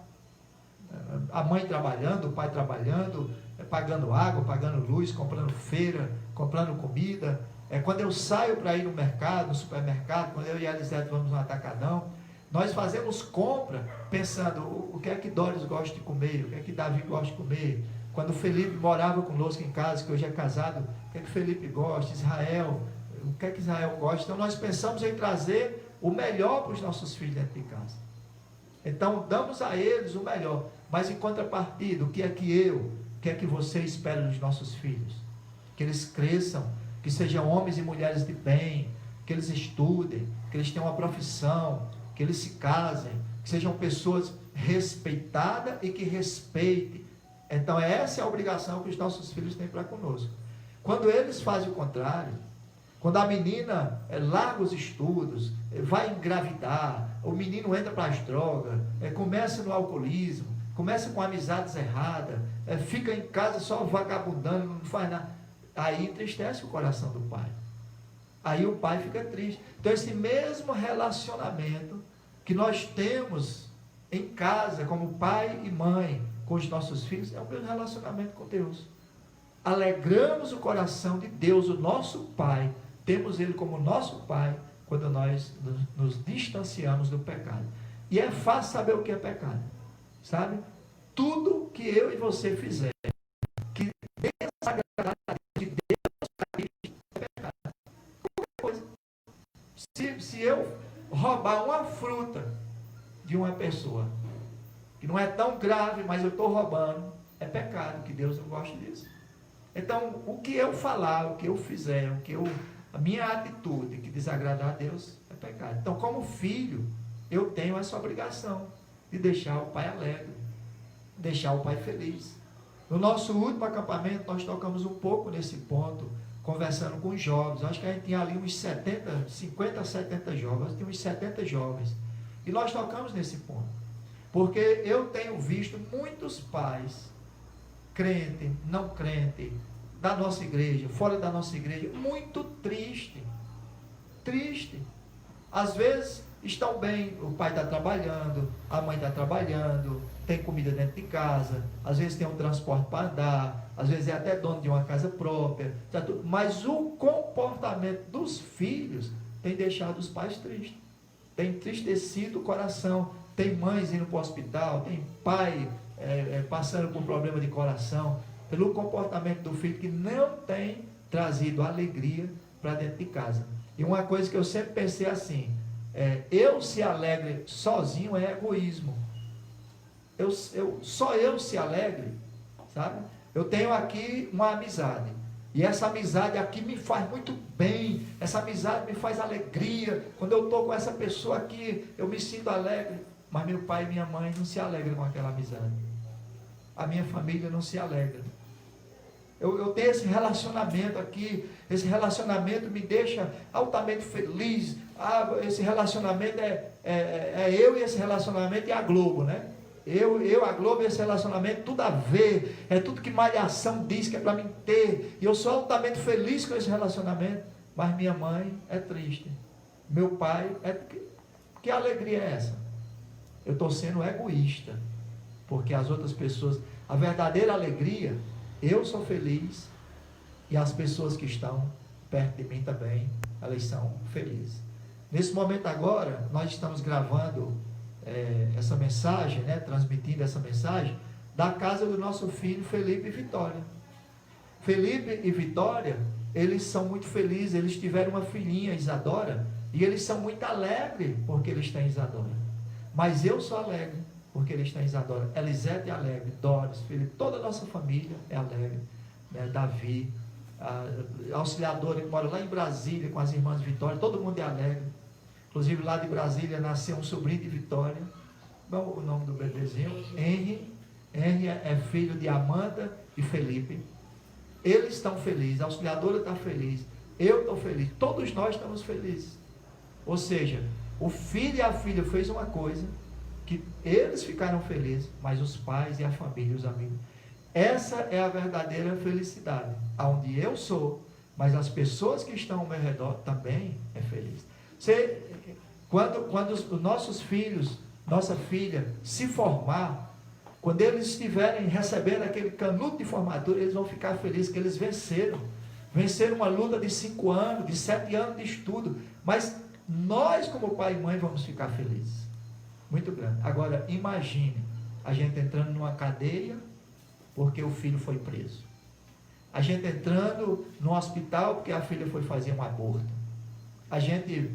A mãe trabalhando, o pai trabalhando, pagando água, pagando luz, comprando feira, comprando comida. Quando eu saio para ir no mercado, no supermercado, quando eu e a Elisete vamos no atacadão, nós fazemos compra pensando o que é que Doris gosta de comer, o que é que Davi gosta de comer. Quando o Felipe morava conosco em casa, que hoje é casado, o que é que Felipe gosta, Israel, o que é que Israel gosta. Então nós pensamos em trazer o melhor para os nossos filhos dentro de casa. Então damos a eles o melhor, mas em contrapartida, o que é que você espera dos nossos filhos? Que eles cresçam, que sejam homens e mulheres de bem, que eles estudem, que eles tenham uma profissão, que eles se casem, que sejam pessoas respeitadas e que respeitem. Então essa é a obrigação que os nossos filhos têm para conosco. Quando eles fazem o contrário, quando a menina larga os estudos, vai engravidar, o menino entra para as drogas, começa no alcoolismo, começa com amizades erradas, fica em casa só vagabundando, não faz nada, aí entristece o coração do pai. Aí o pai fica triste. Então esse mesmo relacionamento que nós temos em casa, como pai e mãe, com os nossos filhos, é o mesmo relacionamento com Deus. Alegramos o coração de Deus, o nosso Pai, temos Ele como nosso Pai, quando nós nos distanciamos do pecado. E é fácil saber o que é pecado, sabe? Tudo que eu e você fizer, que desagradar de Deus, é pecado. Qualquer coisa. Se eu roubar uma fruta de uma pessoa, que não é tão grave, mas eu estou roubando, é pecado, que Deus não gosta disso. Então, o que eu falar, o que eu fizer, a minha atitude que desagradar a Deus, é pecado. Então, como filho, eu tenho essa obrigação de deixar o pai alegre, deixar o pai feliz. No nosso último acampamento, nós tocamos um pouco nesse ponto, conversando com os jovens. Acho que a gente tinha ali uns 50, 70 jovens. Tinha uns 70 jovens. E nós tocamos nesse ponto. Porque eu tenho visto muitos pais, crente, não crente, da nossa igreja, fora da nossa igreja, muito triste. Triste. Às vezes estão bem, o pai está trabalhando, a mãe está trabalhando, tem comida dentro de casa, às vezes tem um transporte para andar, às vezes é até dono de uma casa própria, mas o comportamento dos filhos tem deixado os pais tristes, tem entristecido o coração. Tem mães indo para o hospital, tem pai passando por problema de coração, pelo comportamento do filho que não tem trazido alegria para dentro de casa. E uma coisa que eu sempre pensei assim, eu se alegre sozinho é egoísmo. Só eu se alegre, sabe? Eu tenho aqui uma amizade, e essa amizade aqui me faz muito bem, essa amizade me faz alegria, quando eu estou com essa pessoa aqui, eu me sinto alegre, mas meu pai e minha mãe não se alegram com aquela amizade, a minha família não se alegra. Eu tenho esse relacionamento aqui, esse relacionamento me deixa altamente feliz. Esse relacionamento é eu e esse relacionamento e a Globo, né? Eu, a Globo e esse relacionamento, tudo a ver, é tudo que Malhação diz que é para mim ter, e eu sou altamente feliz com esse relacionamento, mas minha mãe é triste, meu pai que alegria é essa? Eu estou sendo egoísta, porque as outras pessoas, a verdadeira alegria, eu sou feliz, e as pessoas que estão perto de mim também, elas são felizes. Nesse momento agora, nós estamos gravando essa mensagem, né, transmitindo essa mensagem, da casa do nosso filho Felipe e Vitória. Felipe e Vitória, eles são muito felizes, eles tiveram uma filhinha, Isadora, e eles são muito alegres, porque eles têm Isadora. Mas eu sou alegre, porque eles têm Isadora. Elisete é alegre, Doris, Felipe, toda a nossa família é alegre, né? Davi, a auxiliadora que mora lá em Brasília, com as irmãs Vitória, todo mundo é alegre. Inclusive lá de Brasília nasceu um sobrinho de Vitória. Qual o nome do bebezinho? Henry. Henry é filho de Amanda e Felipe. Eles estão felizes, a auxiliadora está feliz, eu estou feliz, todos nós estamos felizes. Ou seja, o filho e a filha fez uma coisa, que eles ficaram felizes, mas os pais e a família, os amigos. Essa é a verdadeira felicidade, aonde eu sou, mas as pessoas que estão ao meu redor também é feliz. Quando os nossos filhos, nossa filha, se formar, quando eles estiverem recebendo aquele canudo de formatura, eles vão ficar felizes que eles venceram. Venceram uma luta de 5 anos, de 7 anos de estudo. Mas nós, como pai e mãe, vamos ficar felizes. Muito grande. Agora, imagine a gente entrando numa cadeia porque o filho foi preso. A gente entrando no hospital porque a filha foi fazer um aborto. A gente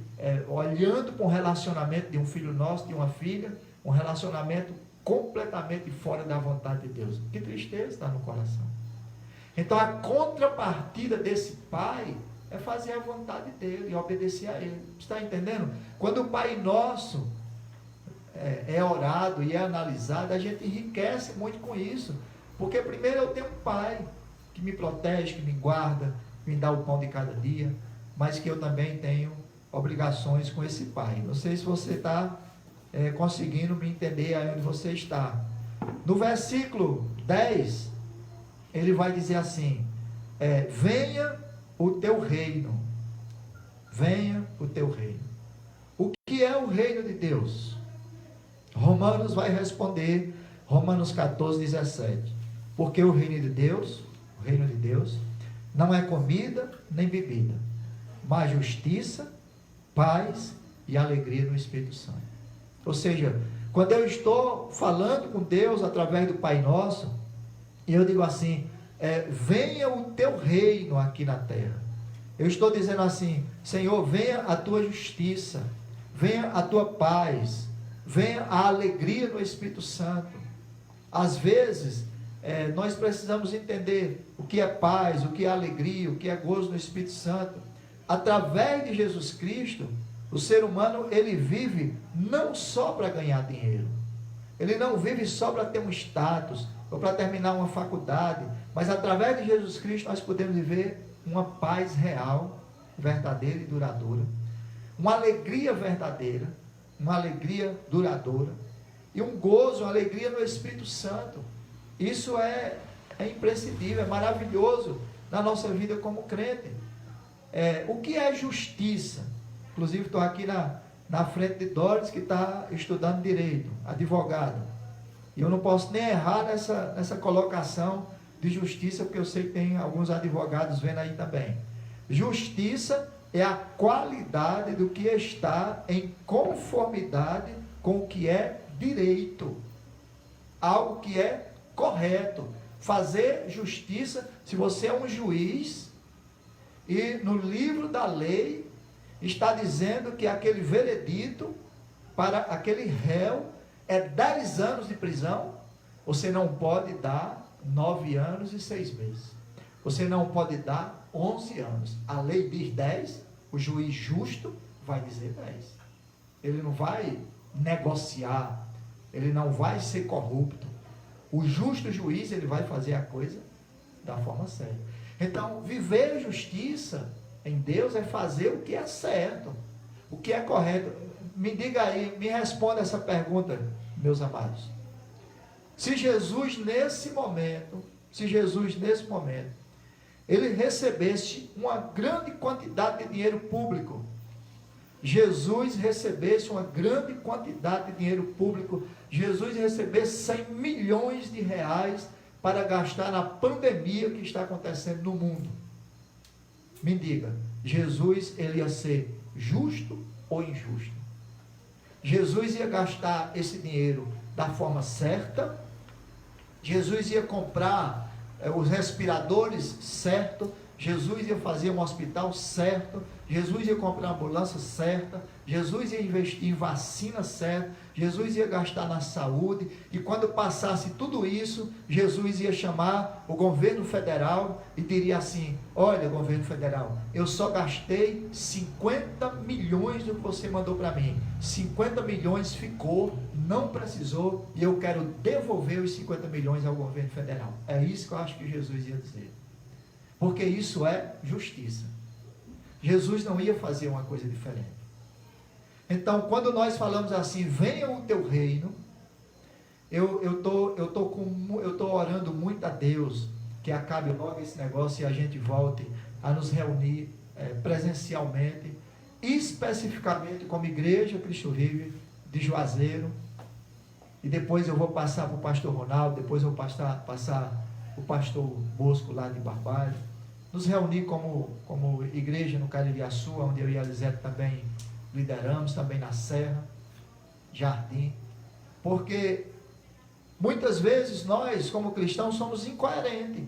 olhando para um relacionamento de um filho nosso, de uma filha, um relacionamento completamente fora da vontade de Deus. Que tristeza está no coração. Então a contrapartida desse pai é fazer a vontade dele e obedecer a ele. Está entendendo? Quando o Pai Nosso é orado e é analisado, a gente enriquece muito com isso. Porque primeiro eu tenho um pai que me protege, que me guarda, que me dá o pão de cada dia, mas que eu também tenho obrigações com esse pai. Não sei se você está conseguindo me entender aí onde você está. No versículo 10, ele vai dizer assim, venha o teu reino, venha o teu reino. O que é o reino de Deus? Romanos vai responder, Romanos 14, 17, porque o reino de Deus não é comida nem bebida, mas justiça, paz e alegria no Espírito Santo. Ou seja, quando eu estou falando com Deus através do Pai Nosso, e eu digo assim, venha o teu reino aqui na terra. Eu estou dizendo assim, Senhor, venha a tua justiça, venha a tua paz, venha a alegria no Espírito Santo. Às vezes, nós precisamos entender o que é paz, o que é alegria, o que é gozo no Espírito Santo. Através de Jesus Cristo, o ser humano, ele vive não só para ganhar dinheiro. Ele não vive só para ter um status, ou para terminar uma faculdade, mas através de Jesus Cristo nós podemos viver uma paz real, verdadeira e duradoura, uma alegria verdadeira, uma alegria duradoura, e um gozo, uma alegria no Espírito Santo. Isso é imprescindível, é maravilhoso na nossa vida como crente. O que é justiça? Inclusive estou aqui na frente de Doris, que está estudando direito, advogado. E eu não posso nem errar nessa colocação de justiça, porque eu sei que tem alguns advogados vendo aí também. Justiça é a qualidade do que está em conformidade com o que é direito, algo que é correto. Fazer justiça, se você é um juiz e no livro da lei está dizendo que aquele veredito para aquele réu é 10 anos de prisão, você não pode dar 9 anos e 6 meses. Você não pode dar 11 anos. A lei diz 10, o juiz justo vai dizer 10. Ele não vai negociar, ele não vai ser corrupto. O justo juiz, ele vai fazer a coisa da forma certa. Então, viver justiça em Deus é fazer o que é certo, o que é correto. Me diga aí, me responda essa pergunta, meus amados. Se Jesus nesse momento, ele recebesse uma grande quantidade de dinheiro público, Jesus recebesse uma grande quantidade de dinheiro público, Jesus recebesse 100 milhões de reais para gastar na pandemia que está acontecendo no mundo. Me diga, Jesus, ele ia ser justo ou injusto? Jesus ia gastar esse dinheiro da forma certa? Jesus ia comprar os respiradores certo? Jesus ia fazer um hospital certo? Jesus ia comprar uma ambulância certa? Jesus ia investir em vacina certa? Jesus ia gastar na saúde? E quando passasse tudo isso, Jesus ia chamar o governo federal e diria assim: olha, governo federal, eu só gastei 50 milhões do que você mandou para mim. 50 milhões ficou, não precisou, e eu quero devolver os 50 milhões ao governo federal. É isso que eu acho que Jesus ia dizer. Porque isso é justiça. Jesus não ia fazer uma coisa diferente. Então, quando nós falamos assim, venha o teu reino, eu tô orando muito a Deus que acabe logo esse negócio e a gente volte a nos reunir presencialmente, especificamente como Igreja Cristo Vive de Juazeiro. E depois eu vou passar para o pastor Ronaldo, depois eu vou passar o pastor Bosco lá de Barbalho, nos reunir como igreja no Caririaçu, onde eu e a Elisete também lideramos, também na Serra, Jardim, porque muitas vezes nós, como cristãos, somos incoerentes.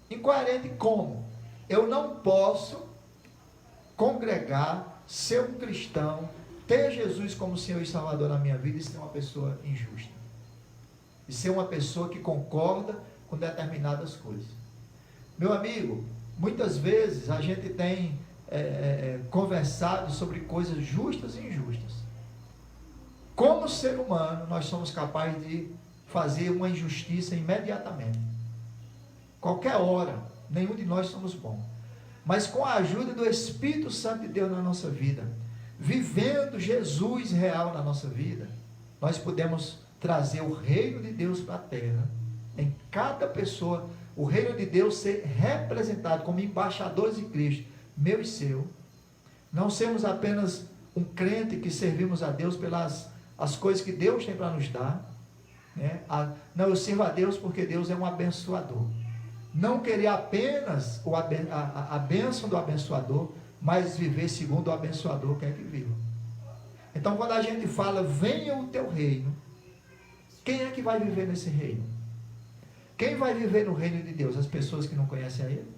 Incoerente como? Eu não posso congregar, ser um cristão, ter Jesus como Senhor e Salvador na minha vida e ser uma pessoa injusta. E ser uma pessoa que concorda com determinadas coisas. Meu amigo, muitas vezes a gente tem conversado sobre coisas justas e injustas. Como ser humano, nós somos capazes de fazer uma injustiça imediatamente. Qualquer hora, nenhum de nós somos bons. Mas com a ajuda do Espírito Santo de Deus na nossa vida, vivendo Jesus real na nossa vida, nós podemos trazer o reino de Deus para a terra, em cada pessoa, o reino de Deus ser representado como embaixadores de Cristo, meu e seu. Não sermos apenas um crente que servimos a Deus pelas as coisas que Deus tem para nos dar, né? Não, eu sirvo a Deus porque Deus é um abençoador. Não querer apenas a bênção do abençoador, mas viver segundo o abençoador quer que viva. Então, quando a gente fala, venha o teu reino, quem é que vai viver nesse reino? Quem vai viver no reino de Deus? As pessoas que não conhecem a Ele?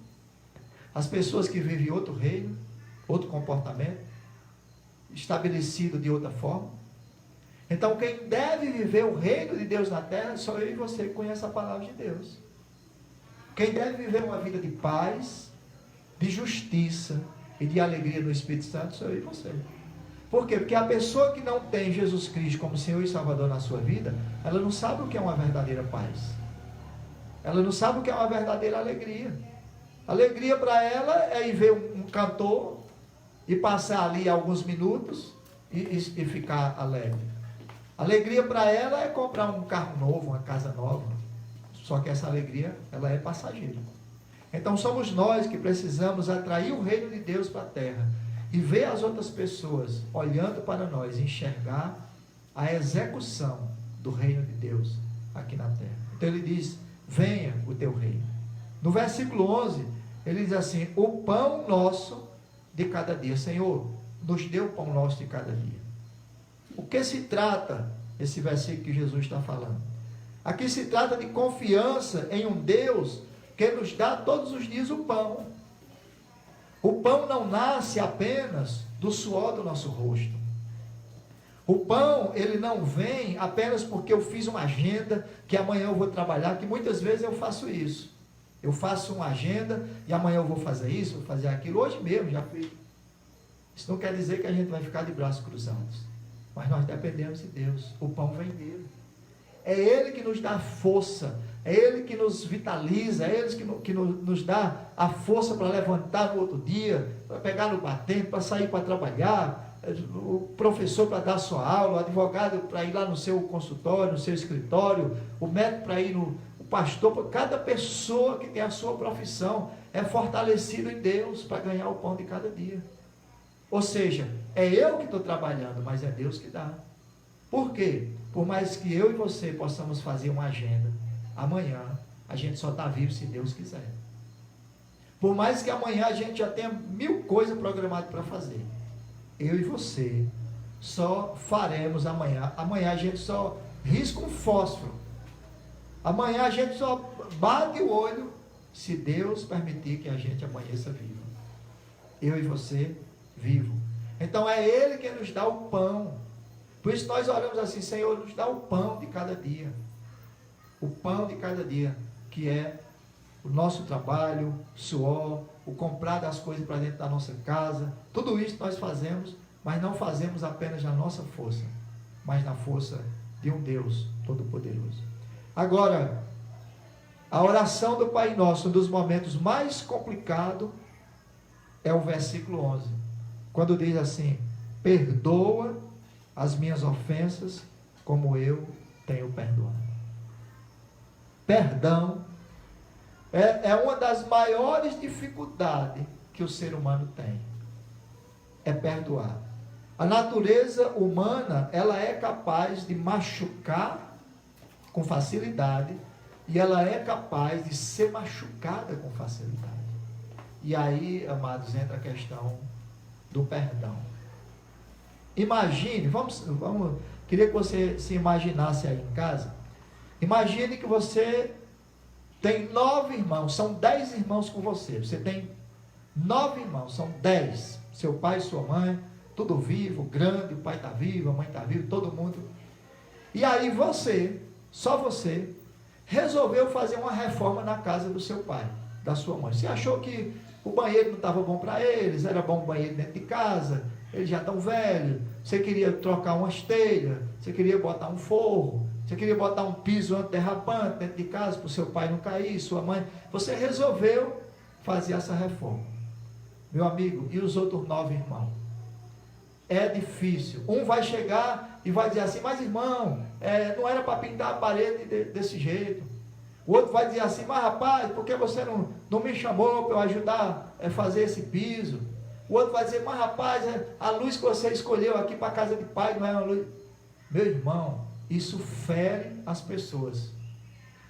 As pessoas que vivem outro reino, outro comportamento, estabelecido de outra forma? Então, quem deve viver o reino de Deus na terra, sou eu e você que conhece a palavra de Deus. Quem deve viver uma vida de paz, de justiça e de alegria no Espírito Santo, sou eu e você. Por quê? Porque a pessoa que não tem Jesus Cristo como Senhor e Salvador na sua vida, ela não sabe o que é uma verdadeira paz. Ela não sabe o que é uma verdadeira alegria. Alegria para ela é ir ver um cantor e passar ali alguns minutos e ficar alegre. Alegria para ela é comprar um carro novo, uma casa nova. Só que essa alegria, ela é passageira. Então somos nós que precisamos atrair o reino de Deus para a terra e ver as outras pessoas olhando para nós, enxergar a execução do reino de Deus aqui na terra. Então ele diz: venha o teu reino. No versículo 11, ele diz assim: o pão nosso de cada dia. Senhor, nos dê o pão nosso de cada dia. O que se trata esse versículo que Jesus está falando? Aqui se trata de confiança em um Deus que nos dá todos os dias o pão. O pão não nasce apenas do suor do nosso rosto. O pão, ele não vem apenas porque eu fiz uma agenda, que amanhã eu vou trabalhar, que muitas vezes eu faço isso. Eu faço uma agenda e amanhã eu vou fazer isso, vou fazer aquilo. Hoje mesmo já fiz. Isso não quer dizer que a gente vai ficar de braços cruzados. Mas nós dependemos de Deus. O pão vem dele. É Ele que nos dá força. É Ele que nos vitaliza. É Ele que nos dá a força para levantar no outro dia, para pegar no batente, para sair para trabalhar. O professor para dar sua aula, o advogado para ir lá no seu consultório, no seu escritório, o médico para ir no... O pastor, cada pessoa que tem a sua profissão é fortalecido em Deus para ganhar o pão de cada dia. Ou seja, é eu que estou trabalhando, mas é Deus que dá. Por quê? Por mais que eu e você possamos fazer uma agenda, amanhã a gente só está vivo se Deus quiser. Por mais que amanhã a gente já tenha 1000 coisas programadas para fazer, eu e você só faremos amanhã. Amanhã a gente só risca um fósforo. Amanhã a gente só bate o olho se Deus permitir que a gente amanheça vivo. Eu e você vivo. Então é Ele que nos dá o pão. Por isso nós oramos assim: Senhor, nos dá o pão de cada dia. O pão de cada dia, que é o nosso trabalho, suor, o comprar das coisas para dentro da nossa casa. Tudo isso nós fazemos, mas não fazemos apenas na nossa força, mas na força de um Deus Todo-Poderoso. Agora, a oração do Pai Nosso, um dos momentos mais complicados, é o versículo 11. Quando diz assim: perdoa as minhas ofensas, como eu tenho perdoado. Perdão é uma das maiores dificuldades que o ser humano tem. É perdoar. A natureza humana, ela é capaz de machucar com facilidade, e ela é capaz de ser machucada com facilidade. E aí, amados, entra a questão do perdão. Imagine, queria que você se imaginasse aí em casa. Imagine que você tem 9 irmãos, são 10 irmãos com você. Você tem 9 irmãos, são 10. Seu pai, sua mãe, tudo vivo, grande, o pai está vivo, a mãe está viva, todo mundo. E aí você, só você, resolveu fazer uma reforma na casa do seu pai, da sua mãe. Você achou que o banheiro não estava bom para eles, era bom o banheiro dentro de casa, eles já estão velhos, você queria trocar umas telhas, você queria botar um forro, você queria botar um piso antiderrapante dentro de casa para o seu pai não cair, sua mãe. Você resolveu fazer essa reforma. Meu amigo, e os outros 9 irmãos? É difícil. Um vai chegar e vai dizer assim: mas irmão, não era para pintar a parede desse jeito. O outro vai dizer assim: mas rapaz, por que você não me chamou para eu ajudar a fazer esse piso? O outro vai dizer: mas rapaz, a luz que você escolheu aqui para a casa de pai não é uma luz. Meu irmão, isso fere as pessoas.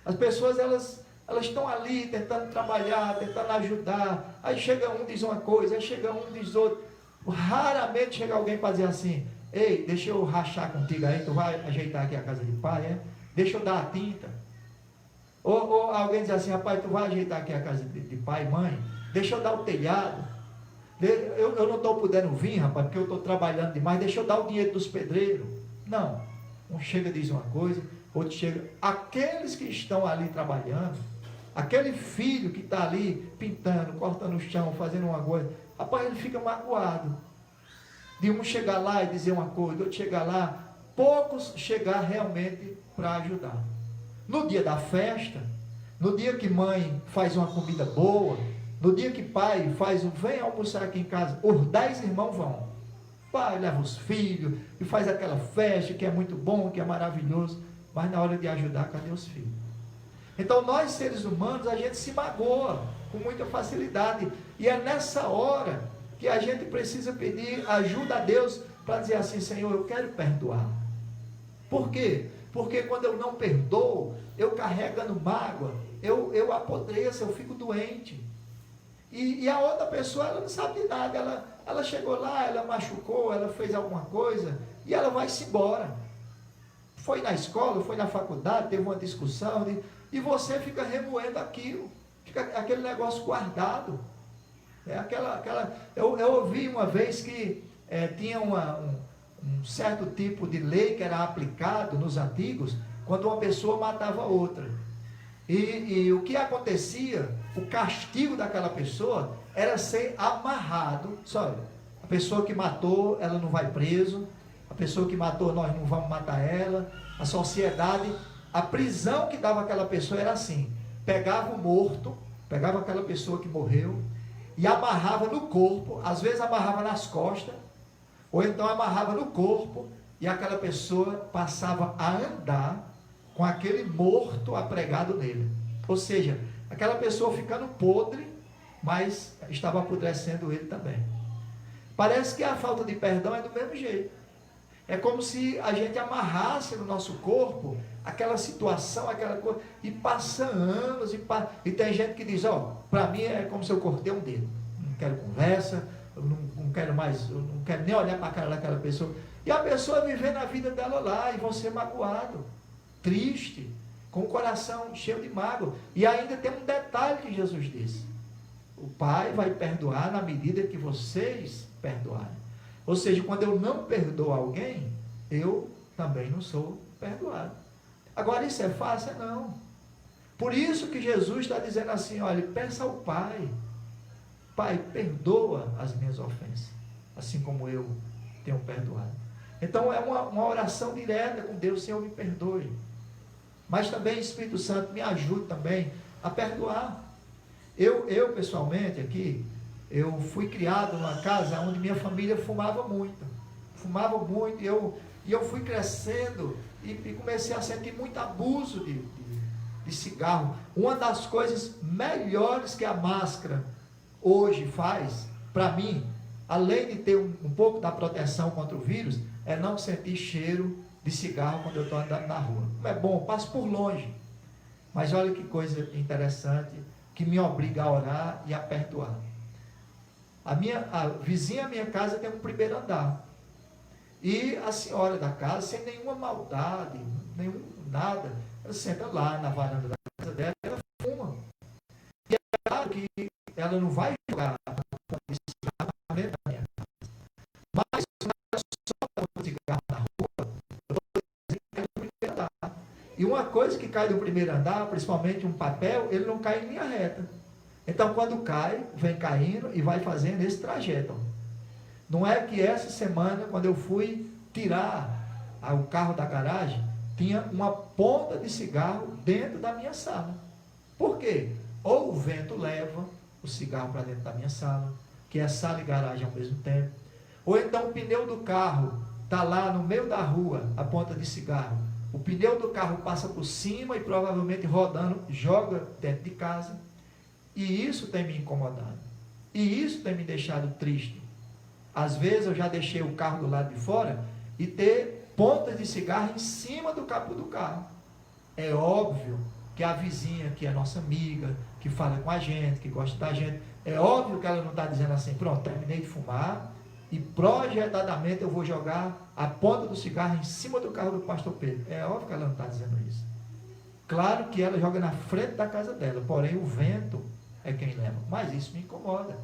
As pessoas, elas estão ali tentando trabalhar, tentando ajudar. Aí chega um, diz uma coisa, aí chega um, diz outra. Raramente chega alguém para dizer assim: ei, deixa eu rachar contigo aí, tu vai ajeitar aqui a casa de pai, deixa eu dar a tinta. Ou alguém diz assim: rapaz, tu vai ajeitar aqui a casa de pai e mãe, deixa eu dar o telhado. Eu não estou podendo vir, rapaz, porque eu estou trabalhando demais, deixa eu dar o dinheiro dos pedreiros. Não. Um chega e diz uma coisa, outro chega. Aqueles que estão ali trabalhando, aquele filho que está ali pintando, cortando o chão, fazendo uma coisa, rapaz, ele fica magoado. De um chegar lá e dizer uma coisa, outro chegar lá, poucos chegar realmente para ajudar. No dia da festa, no dia que mãe faz uma comida boa, No dia que pai vem almoçar aqui em casa, os 10 irmãos vão. Pai leva os filhos e faz aquela festa que é muito bom, que é maravilhoso. Mas na hora de ajudar, cadê os filhos? Então nós seres humanos, a gente se magoa com muita facilidade. E é nessa hora que a gente precisa pedir ajuda a Deus para dizer assim: Senhor, eu quero perdoar. Por quê? Porque quando eu não perdoo, eu carregando mágoa, eu apodreço, eu fico doente. E a outra pessoa, ela não sabe de nada, ela chegou lá, ela machucou, ela fez alguma coisa, e ela vai-se embora. Foi na escola, foi na faculdade, teve uma discussão, e você fica remoendo aquilo, fica aquele negócio guardado. Eu ouvi uma vez que tinha um certo tipo de lei que era aplicado nos antigos, quando uma pessoa matava outra. E o que acontecia, o castigo daquela pessoa era ser amarrado. Sabe? A pessoa que matou, ela não vai preso. A pessoa que matou, nós não vamos matar ela. A sociedade, a prisão que dava aquela pessoa era assim: pegava o morto, pegava aquela pessoa que morreu e amarrava no corpo, às vezes amarrava nas costas, ou então amarrava no corpo, e aquela pessoa passava a andar com aquele morto apregado nele. Ou seja, aquela pessoa ficando podre, mas estava apodrecendo ele também. Parece que a falta de perdão é do mesmo jeito. É como se a gente amarrasse no nosso corpo aquela situação, aquela coisa, e passa anos, e tem gente que diz: para mim é como se eu cortei um dedo. Não quero conversa, eu não quero mais, eu não quero nem olhar para a cara daquela pessoa. E a pessoa vivendo a vida dela lá, e você magoado, triste, com o coração cheio de mágoa. E ainda tem um detalhe que Jesus disse: o Pai vai perdoar na medida que vocês perdoarem. Ou seja, quando eu não perdoo alguém, eu também não sou perdoado. Agora, isso é fácil? Não. Por isso que Jesus está dizendo assim: olha, peça ao Pai: Pai, perdoa as minhas ofensas, assim como eu tenho perdoado. Então é uma oração direta com Deus: Senhor, me perdoe. Mas também, Espírito Santo, me ajude também a perdoar. Eu pessoalmente aqui, eu fui criado numa casa onde minha família fumava muito, e eu fui crescendo e comecei a sentir muito abuso de cigarro. Uma das coisas melhores que a máscara hoje faz, para mim, além de ter um pouco da proteção contra o vírus, é não sentir cheiro de cigarro quando eu estou andando na rua. Não é bom, passo por longe. Mas olha que coisa interessante, que me obriga a orar e a perdoar. A vizinha da minha casa tem um primeiro andar. E a senhora da casa, sem nenhuma maldade, nada, ela senta lá na varanda da casa dela e ela fuma. E é claro que ela não vai jogar de cigarro na minha casa. Mas se ela solta um cigarro na rua, eu vou dizer que cai do primeiro andar. E uma coisa que cai do primeiro andar, principalmente um papel, ele não cai em linha reta. Então, quando cai, vem caindo e vai fazendo esse trajeto. Não é que essa semana, quando eu fui tirar o carro da garagem, tinha uma ponta de cigarro dentro da minha sala. Por quê? Ou o vento leva o cigarro para dentro da minha sala, que é sala e garagem ao mesmo tempo, ou então o pneu do carro está lá no meio da rua, a ponta de cigarro. O pneu do carro passa por cima e provavelmente rodando, joga dentro de casa. E isso tem me incomodado. E isso tem me deixado triste. Às vezes eu já deixei o carro do lado de fora e ter pontas de cigarro em cima do capô do carro. É óbvio que a vizinha, que é nossa amiga, que fala com a gente, que gosta da gente, é óbvio que ela não está dizendo assim: pronto, terminei de fumar e projetadamente eu vou jogar a ponta do cigarro em cima do carro do pastor Pedro. É óbvio que ela não está dizendo isso. Claro que ela joga na frente da casa dela, porém o vento é quem leva. Mas isso me incomoda.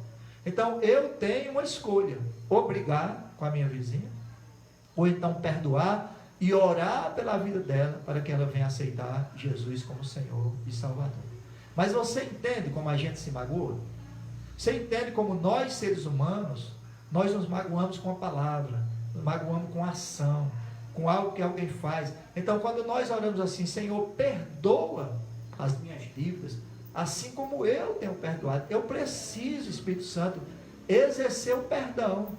Então eu tenho uma escolha: ou brigar com a minha vizinha, ou então perdoar e orar pela vida dela para que ela venha aceitar Jesus como Senhor e Salvador. Mas você entende como a gente se magoa? Você entende como nós, seres humanos, nós nos magoamos com a palavra, nos magoamos com a ação, com algo que alguém faz. Então, quando nós oramos assim: Senhor, perdoa as minhas dívidas, assim como eu tenho perdoado. Eu preciso, Espírito Santo, exercer o perdão.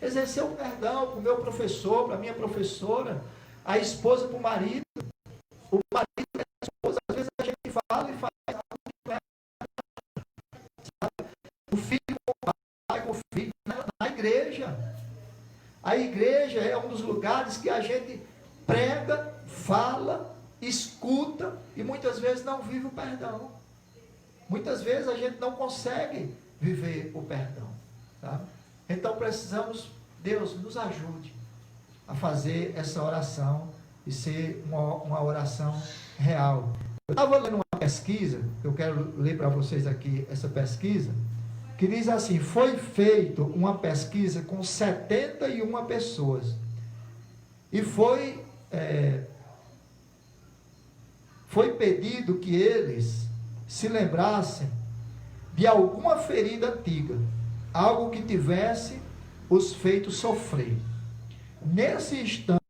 Exercer o perdão para o meu professor, para a minha professora, a esposa para o marido para a esposa. Às vezes a gente fala e faz algo que não é, sabe? O filho com o pai, com o filho, na igreja. A igreja é um dos lugares que a gente prega, fala, escuta e muitas vezes não vive o perdão. Muitas vezes a gente não consegue viver o perdão, tá? Então precisamos, Deus nos ajude a fazer essa oração e ser uma oração real. Eu estava lendo uma pesquisa, eu quero ler para vocês aqui essa pesquisa, que diz assim: foi feita uma pesquisa com 71 pessoas e foi pedido que eles se lembrassem de alguma ferida antiga, algo que tivesse os feito sofrer. Nesse instante,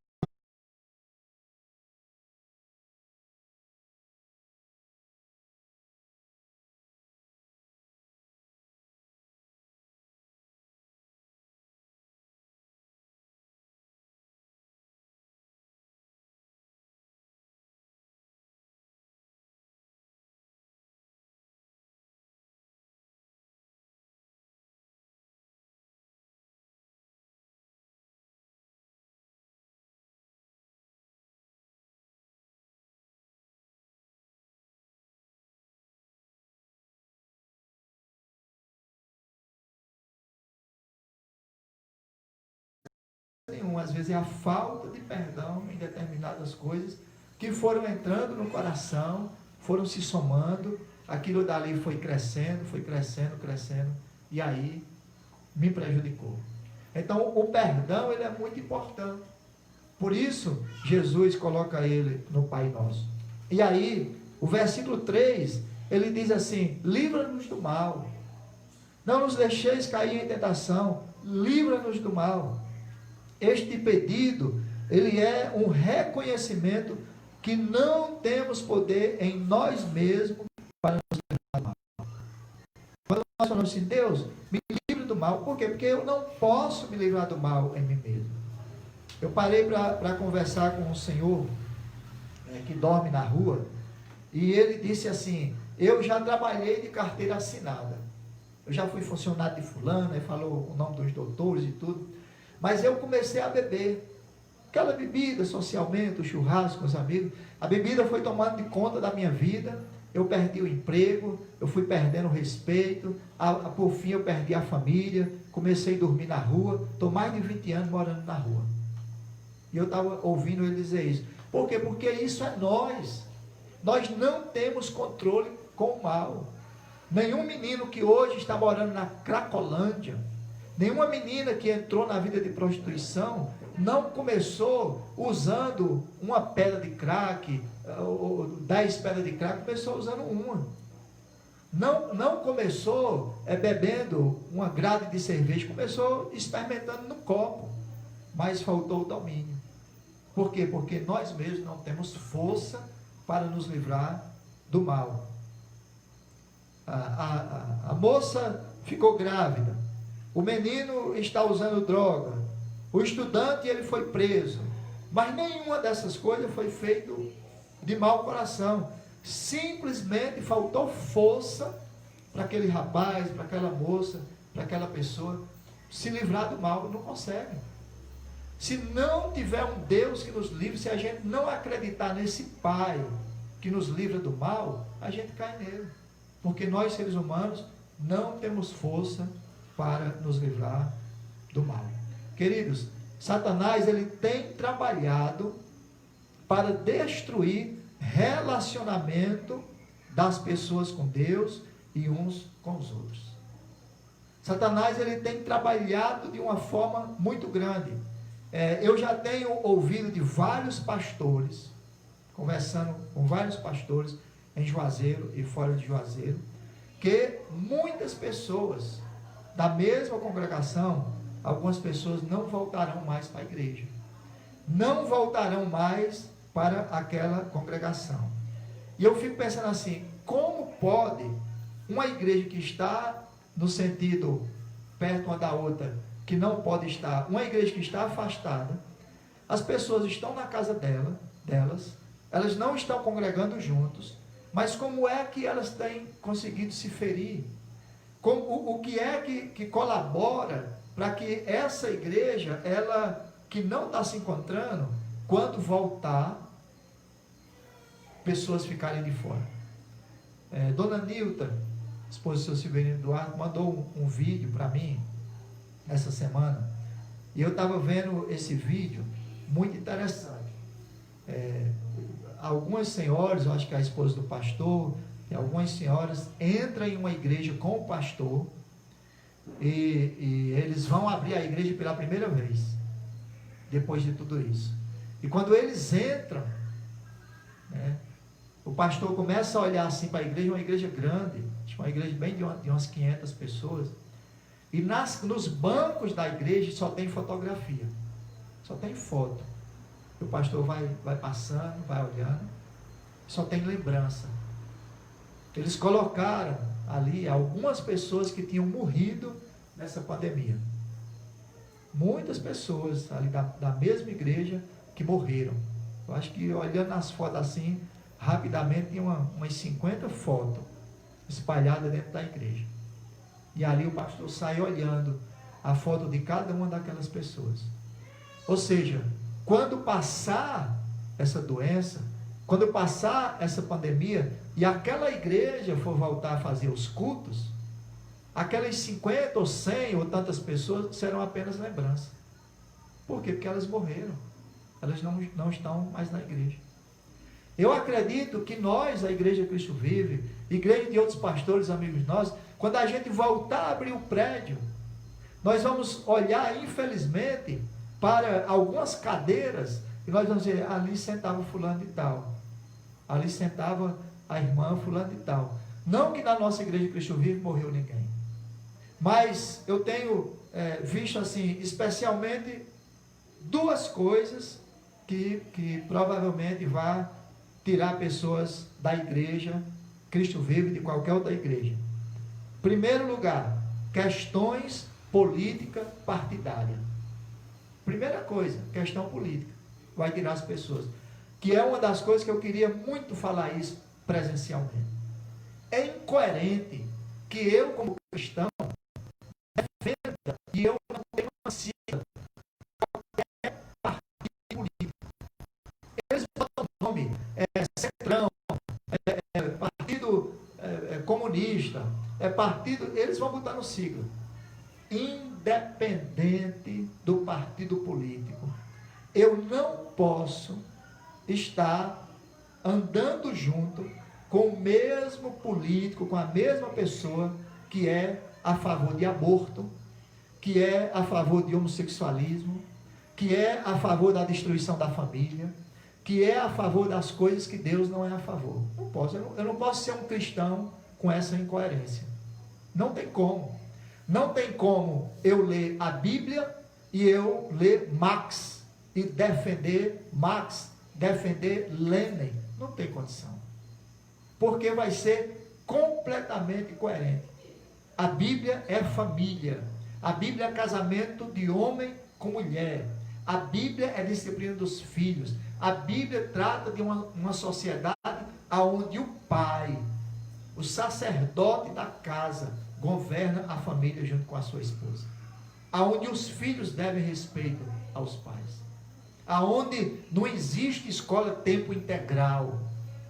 às vezes é a falta de perdão em determinadas coisas que foram entrando no coração, foram se somando, aquilo dali foi crescendo, crescendo, e aí me prejudicou. Então o perdão, ele é muito importante. Por isso Jesus coloca ele no Pai Nosso. E aí o versículo 3, ele diz assim: livra-nos do mal, não nos deixeis cair em tentação, livra-nos do mal. Este pedido, ele é um reconhecimento que não temos poder em nós mesmos para nos livrar do mal. Quando nós falamos assim: Deus, me livre do mal. Por quê? Porque eu não posso me livrar do mal em mim mesmo. Eu parei para conversar com um senhor que dorme na rua, e ele disse assim: eu já trabalhei de carteira assinada, eu já fui funcionário de fulano, ele falou o nome dos doutores e tudo, mas eu comecei a beber, aquela bebida socialmente, o churrasco com os amigos, a bebida foi tomando de conta da minha vida, eu perdi o emprego, eu fui perdendo o respeito, por fim eu perdi a família, comecei a dormir na rua, estou mais de 20 anos morando na rua. E eu estava ouvindo ele dizer isso. Por quê? Porque isso é nós. Nós não temos controle com o mal. Nenhum menino que hoje está morando na Cracolândia, nenhuma menina que entrou na vida de prostituição, não começou usando uma pedra de crack, ou 10 pedras de crack, começou usando uma. Não começou bebendo uma grade de cerveja, começou experimentando no copo, mas faltou o domínio. Por quê? Porque nós mesmos não temos força para nos livrar do mal. A moça ficou grávida, o menino está usando droga, o estudante ele foi preso, mas nenhuma dessas coisas foi feito de mau coração. Simplesmente faltou força para aquele rapaz, para aquela moça, para aquela pessoa se livrar do mal. Não consegue. Se não tiver um Deus que nos livre, se a gente não acreditar nesse Pai que nos livra do mal, a gente cai nele. Porque nós, seres humanos, não temos força para nos livrar do mal. Queridos, Satanás, ele tem trabalhado para destruir relacionamento das pessoas com Deus e uns com os outros. Satanás, ele tem trabalhado de uma forma muito grande. Eu já tenho ouvido de vários pastores, conversando com vários pastores em Juazeiro e fora de Juazeiro, que muitas pessoas da mesma congregação, algumas pessoas não voltarão mais para a igreja, não voltarão mais para aquela congregação. E eu fico pensando assim, como pode uma igreja que está no sentido perto uma da outra, que não pode estar, uma igreja que está afastada, as pessoas estão na casa delas, elas não estão congregando juntos, mas como é que elas têm conseguido se ferir? O que é que colabora para que essa igreja, ela que não está se encontrando, quando voltar, pessoas ficarem de fora? Dona Nilta, esposa do seu Silverino Eduardo, mandou um vídeo para mim essa semana, e eu estava vendo esse vídeo, muito interessante. Algumas senhoras, eu acho que é a esposa do pastor, e algumas senhoras entram em uma igreja com o pastor, e eles vão abrir a igreja pela primeira vez, depois de tudo isso. E quando eles entram, né, o pastor começa a olhar assim para a igreja, uma igreja grande, uma igreja bem de umas 500 pessoas, e nos bancos da igreja só tem fotografia, só tem foto. O pastor vai passando, vai olhando, só tem lembrança. Eles colocaram ali algumas pessoas que tinham morrido nessa pandemia. Muitas pessoas ali da mesma igreja que morreram. Eu acho que olhando as fotos assim, rapidamente tem umas 50 fotos espalhadas dentro da igreja. E ali o pastor sai olhando a foto de cada uma daquelas pessoas. Ou seja, quando passar essa doença, quando passar essa pandemia, e aquela igreja for voltar a fazer os cultos, aquelas 50 ou 100 ou tantas pessoas serão apenas lembrança. Por quê? Porque elas morreram. Elas não estão mais na igreja. Eu acredito que nós, a Igreja Cristo Vive, igreja de outros pastores, amigos nossos, quando a gente voltar a abrir o prédio, nós vamos olhar, infelizmente, para algumas cadeiras, e nós vamos dizer, ali sentava fulano de tal, ali sentava a irmã fulano de tal. Não que na nossa Igreja Cristo Vive morreu ninguém, mas eu tenho visto assim, especialmente, duas coisas que provavelmente vai tirar pessoas da Igreja Cristo Vive, de qualquer outra igreja. Primeiro lugar, questões política partidária. Primeira coisa, questão política, vai tirar as pessoas, que é uma das coisas que eu queria muito falar isso presencialmente. É incoerente que eu, como cristão, defenda e eu não tenho uma sigla qualquer partido político. Eles botam o nome, Centrão, Partido Comunista, partido, eles vão botar no sigla. Independente do partido político, eu não posso estar andando junto com o mesmo político, com a mesma pessoa que é a favor de aborto, que é a favor de homossexualismo, que é a favor da destruição da família, que é a favor das coisas que Deus não é a favor. Não posso, eu não posso ser um cristão com essa incoerência. Não tem como. Não tem como eu ler a Bíblia e eu ler Marx e defender Marx, defender Lenin. Não tem condição. Porque vai ser completamente incoerente. A Bíblia é família. A Bíblia é casamento de homem com mulher. A Bíblia é disciplina dos filhos. A Bíblia trata de uma sociedade onde o pai, o sacerdote da casa, governa a família junto com a sua esposa. Aonde os filhos devem respeito aos pais. Aonde não existe escola tempo integral.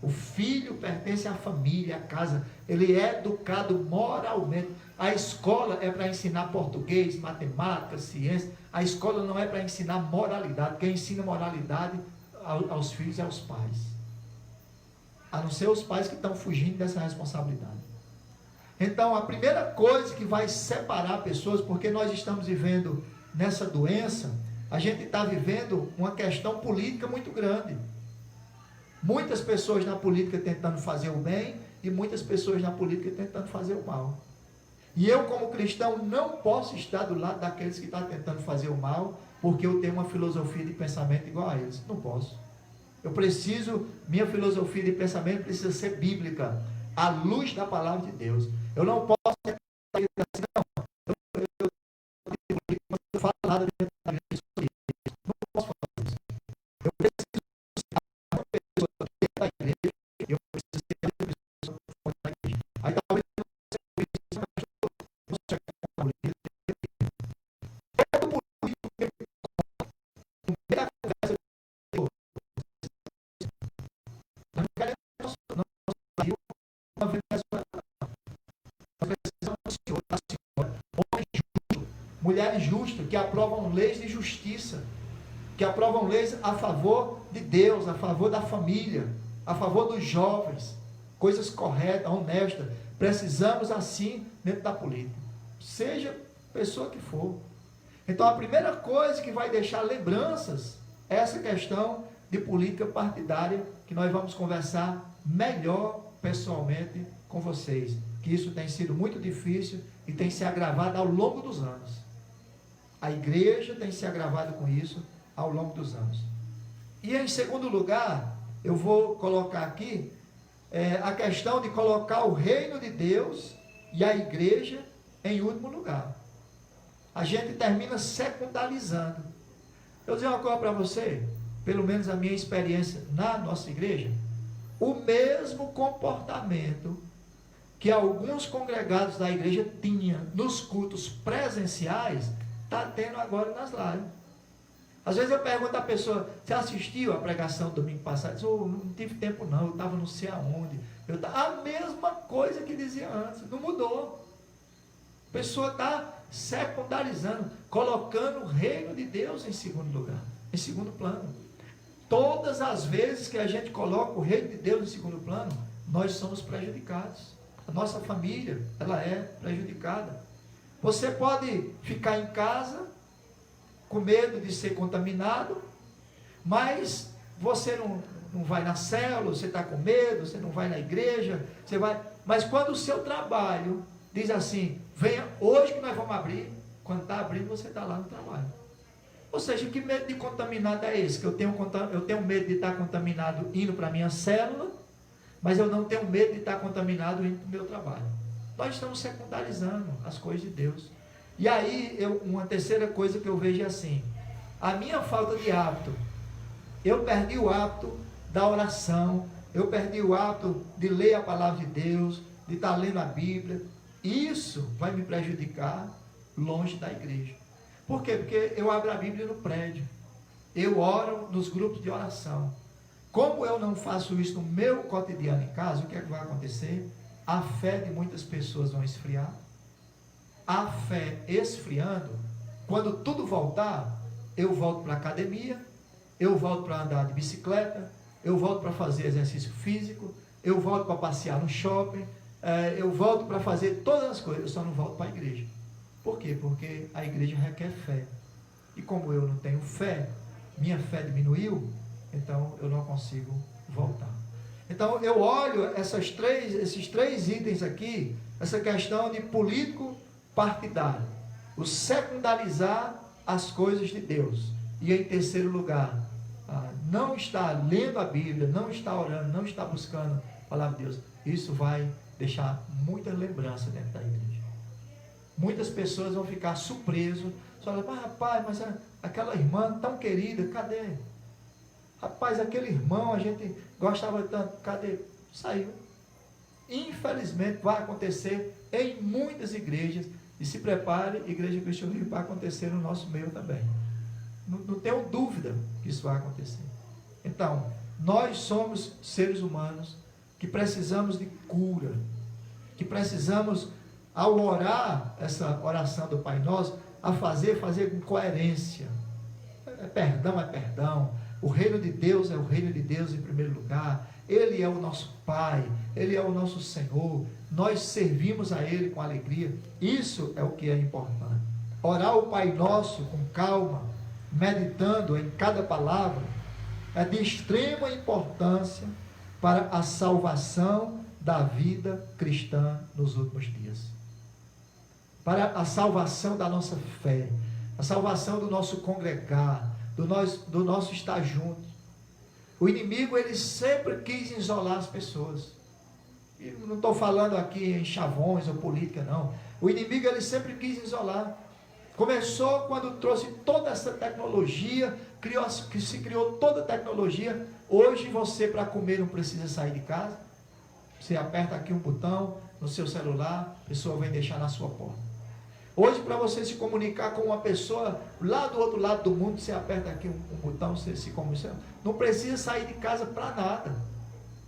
O filho pertence à família, à casa. Ele é educado moralmente. A escola é para ensinar português, matemática, ciência. A escola não é para ensinar moralidade. Quem ensina moralidade aos filhos é os pais. A não ser os pais que estão fugindo dessa responsabilidade. Então, a primeira coisa que vai separar pessoas, porque nós estamos vivendo nessa doença, a gente está vivendo uma questão política muito grande. Muitas pessoas na política tentando fazer o bem e muitas pessoas na política tentando fazer o mal. E eu, como cristão, não posso estar do lado daqueles que estão tentando fazer o mal, porque eu tenho uma filosofia de pensamento igual a eles. Não posso. Minha filosofia de pensamento precisa ser bíblica, à luz da palavra de Deus. Eu não posso assim, não, eu falo nada dentro da igreja sobre isso. Não posso fazer isso. Eu preciso ser uma pessoa dentro da igreja, e eu preciso ser uma pessoa fora da igreja. Aí talvez eu não seja isso, mas eu sou uma política. Todo político que no meio da conversa nós não queremos nosso Brasil uma Venezuela. Nós precisamos do Senhor, da Senhora, homens justos, mulheres justas, que aprovam leis de justiça, que aprovam leis a favor de Deus, a favor da família, a favor dos jovens, coisas corretas, honestas. Precisamos assim dentro da política, seja pessoa que for. Então a primeira coisa que vai deixar lembranças é essa questão de política partidária, que nós vamos conversar melhor pessoalmente com vocês, que isso tem sido muito difícil e tem se agravado ao longo dos anos. A igreja tem se agravado com isso ao longo dos anos. E em segundo lugar, eu vou colocar aqui a questão de colocar o reino de Deus e a igreja em último lugar. A gente termina secundarizando. Eu vou dizer uma coisa para você, pelo menos a minha experiência na nossa igreja, o mesmo comportamento que alguns congregados da igreja tinham nos cultos presenciais, está tendo agora nas lives. Às vezes eu pergunto à pessoa: você assistiu a pregação domingo passado? Diz: oh, não tive tempo não, eu estava não sei aonde. A mesma coisa que dizia antes, não mudou. A pessoa está secundarizando, colocando o reino de Deus em segundo lugar, em segundo plano. Todas as vezes que a gente coloca o reino de Deus em segundo plano, nós somos prejudicados. A nossa família, ela é prejudicada. Você pode ficar em casa com medo de ser contaminado, mas você não vai na célula, você está com medo, você não vai na igreja, você vai. Mas quando o seu trabalho diz assim: venha hoje que nós vamos abrir, quando está abrindo você está lá no trabalho. Ou seja, que medo de contaminado é esse? Que eu tenho medo de estar contaminado indo para a minha célula, mas eu não tenho medo de estar contaminado indo para o meu trabalho. Nós estamos secundarizando as coisas de Deus. E aí, uma terceira coisa que eu vejo é assim: a minha falta de hábito. Eu perdi o hábito da oração, eu perdi o hábito de ler a palavra de Deus, de estar lendo a Bíblia. Isso vai me prejudicar longe da igreja. Por quê? Porque eu abro a Bíblia no prédio, eu oro nos grupos de oração. Como eu não faço isso no meu cotidiano em casa, o que é que vai acontecer? A fé de muitas pessoas vai esfriar. A fé esfriando, quando tudo voltar, eu volto para a academia, eu volto para andar de bicicleta, eu volto para fazer exercício físico, eu volto para passear no shopping, eu volto para fazer todas as coisas, eu só não volto para a igreja. Por quê? Porque a igreja requer fé. E como eu não tenho fé, minha fé diminuiu, então eu não consigo voltar. Então eu olho esses três itens aqui, essa questão de político partidário, o secundarizar as coisas de Deus, e em terceiro lugar, não está lendo a Bíblia, não está orando, não está buscando a palavra de Deus. Isso vai deixar muita lembrança dentro da igreja. Muitas pessoas vão ficar surpresas, falam: rapaz, mas aquela irmã tão querida, cadê? Rapaz, aquele irmão, a gente gostava tanto, cadê? Saiu. Infelizmente vai acontecer em muitas igrejas, e se prepare, Igreja Cristo Rio, vai acontecer no nosso meio também. Não tenho dúvida que isso vai acontecer. Então, nós somos seres humanos que precisamos de cura, que precisamos, ao orar essa oração do Pai Nosso, a fazer com coerência. É perdão. O reino de Deus é o reino de Deus em primeiro lugar. Ele é o nosso Pai, Ele é o nosso Senhor. Nós servimos a Ele com alegria. Isso é o que é importante. Orar o Pai Nosso com calma, meditando em cada palavra, é de extrema importância para a salvação da vida cristã nos últimos dias. Para a salvação da nossa fé, a salvação do nosso congregar, do nosso estar junto. O inimigo, ele sempre quis isolar as pessoas. E não estou falando aqui em chavões ou política, não. O inimigo, ele sempre quis isolar. Começou quando trouxe toda essa tecnologia, se criou toda a tecnologia. Hoje você, para comer, não precisa sair de casa. Você aperta aqui um botão no seu celular, a pessoa vem deixar na sua porta. Hoje, para você se comunicar com uma pessoa lá do outro lado do mundo, você aperta aqui um botão, você se comunica. Não precisa sair de casa para nada.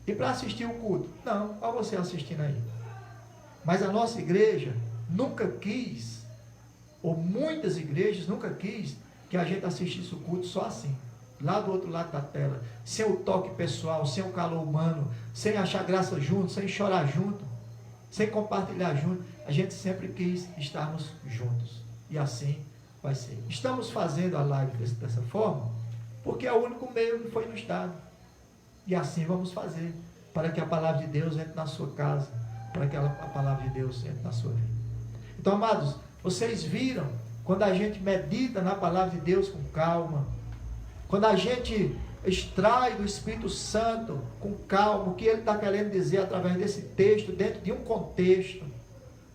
E para assistir o culto? Não, olha você assistindo aí. Mas a nossa igreja nunca quis, ou muitas igrejas nunca quis, que a gente assistisse o culto só assim, lá do outro lado da tela, sem o toque pessoal, sem o calor humano, sem achar graça junto, sem chorar junto, sem compartilhar junto. A gente sempre quis estarmos juntos, e assim vai ser. Estamos fazendo a live dessa forma, porque é o único meio que foi nos dado, e assim vamos fazer, para que a palavra de Deus entre na sua casa, para que a palavra de Deus entre na sua vida. Então, amados, vocês viram, quando a gente medita na palavra de Deus com calma, quando a gente extrai do Espírito Santo com calma o que ele está querendo dizer através desse texto, dentro de um contexto,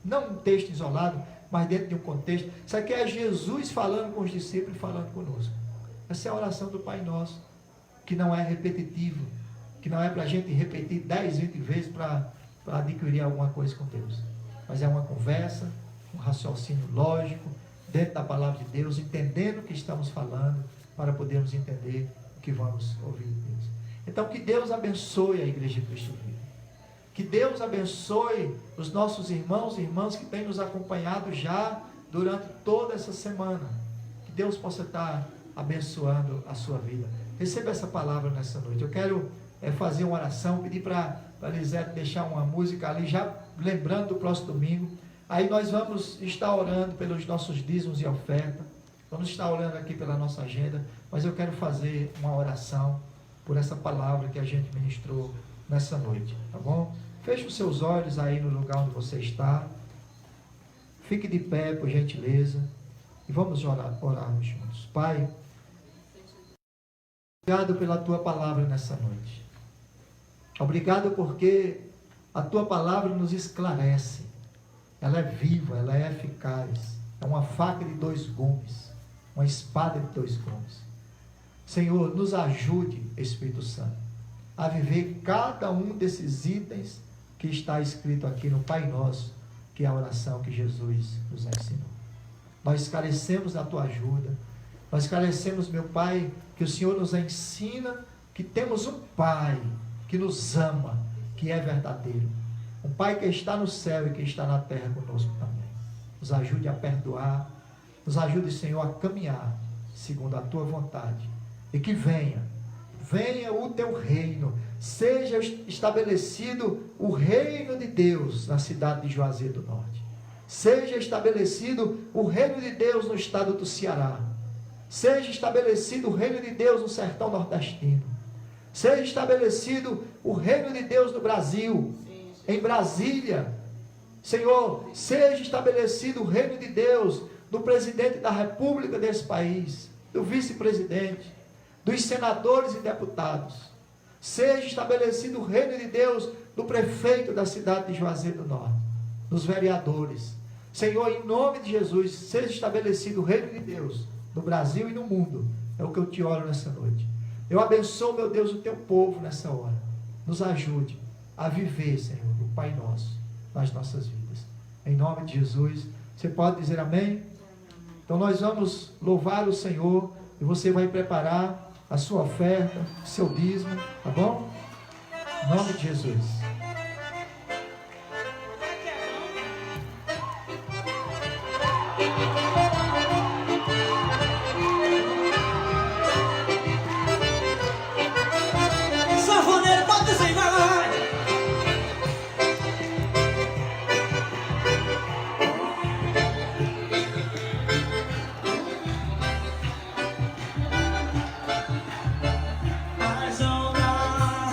não um texto isolado, mas dentro de um contexto. Isso aqui é Jesus falando com os discípulos e falando conosco. Essa é a oração do Pai Nosso, que não é repetitivo, que não é para a gente repetir 10, 20 vezes para adquirir alguma coisa com Deus, mas é uma conversa, um raciocínio lógico, dentro da palavra de Deus, entendendo o que estamos falando, para podermos entender o que vamos ouvir de Deus. Então, que Deus abençoe a Igreja de Cristo Vivo. Que Deus abençoe os nossos irmãos e irmãs que têm nos acompanhado já durante toda essa semana. Que Deus possa estar abençoando a sua vida. Receba essa palavra nessa noite. Eu quero fazer uma oração, pedir para a Lisete deixar uma música ali, já lembrando do próximo domingo. Aí nós vamos estar orando pelos nossos dízimos e oferta. Vamos estar orando aqui pela nossa agenda. Mas eu quero fazer uma oração por essa palavra que a gente ministrou nessa noite. Tá bom? Feche os seus olhos aí no lugar onde você está. Fique de pé, por gentileza. E vamos orarmos juntos. Pai, obrigado pela tua palavra nessa noite. Obrigado porque a tua palavra nos esclarece. Ela é viva, ela é eficaz. É uma faca de 2 gumes, uma espada de 2 gumes. Senhor, nos ajude, Espírito Santo, a viver cada um desses itens que está escrito aqui no Pai Nosso, que é a oração que Jesus nos ensinou. Nós carecemos da tua ajuda. Nós carecemos, meu Pai, que o Senhor nos ensina que temos um Pai que nos ama, que é verdadeiro. Um Pai que está no céu e que está na terra conosco também. Nos ajude a perdoar. Nos ajude, Senhor, a caminhar segundo a tua vontade. E que venha o teu reino. Seja estabelecido o reino de Deus na cidade de Juazeiro do Norte. Seja estabelecido o reino de Deus no estado do Ceará. Seja estabelecido o reino de Deus no sertão nordestino. Seja estabelecido o reino de Deus no Brasil, em Brasília. Senhor, seja estabelecido o reino de Deus do presidente da República desse país, do vice-presidente, dos senadores e deputados. Seja estabelecido o reino de Deus do prefeito da cidade de Juazeiro do Norte, dos vereadores. Senhor, em nome de Jesus, seja estabelecido o reino de Deus no Brasil e no mundo. É o que eu te oro nessa noite. Eu abençoo, meu Deus, o teu povo nessa hora. Nos ajude a viver, Senhor, o Pai Nosso nas nossas vidas. Em nome de Jesus. Você pode dizer amém? Então nós vamos louvar o Senhor e você vai preparar a sua oferta, o seu dízimo, tá bom? Em nome de Jesus. Sanfoneiro, pode dizer, vai! Mas não dá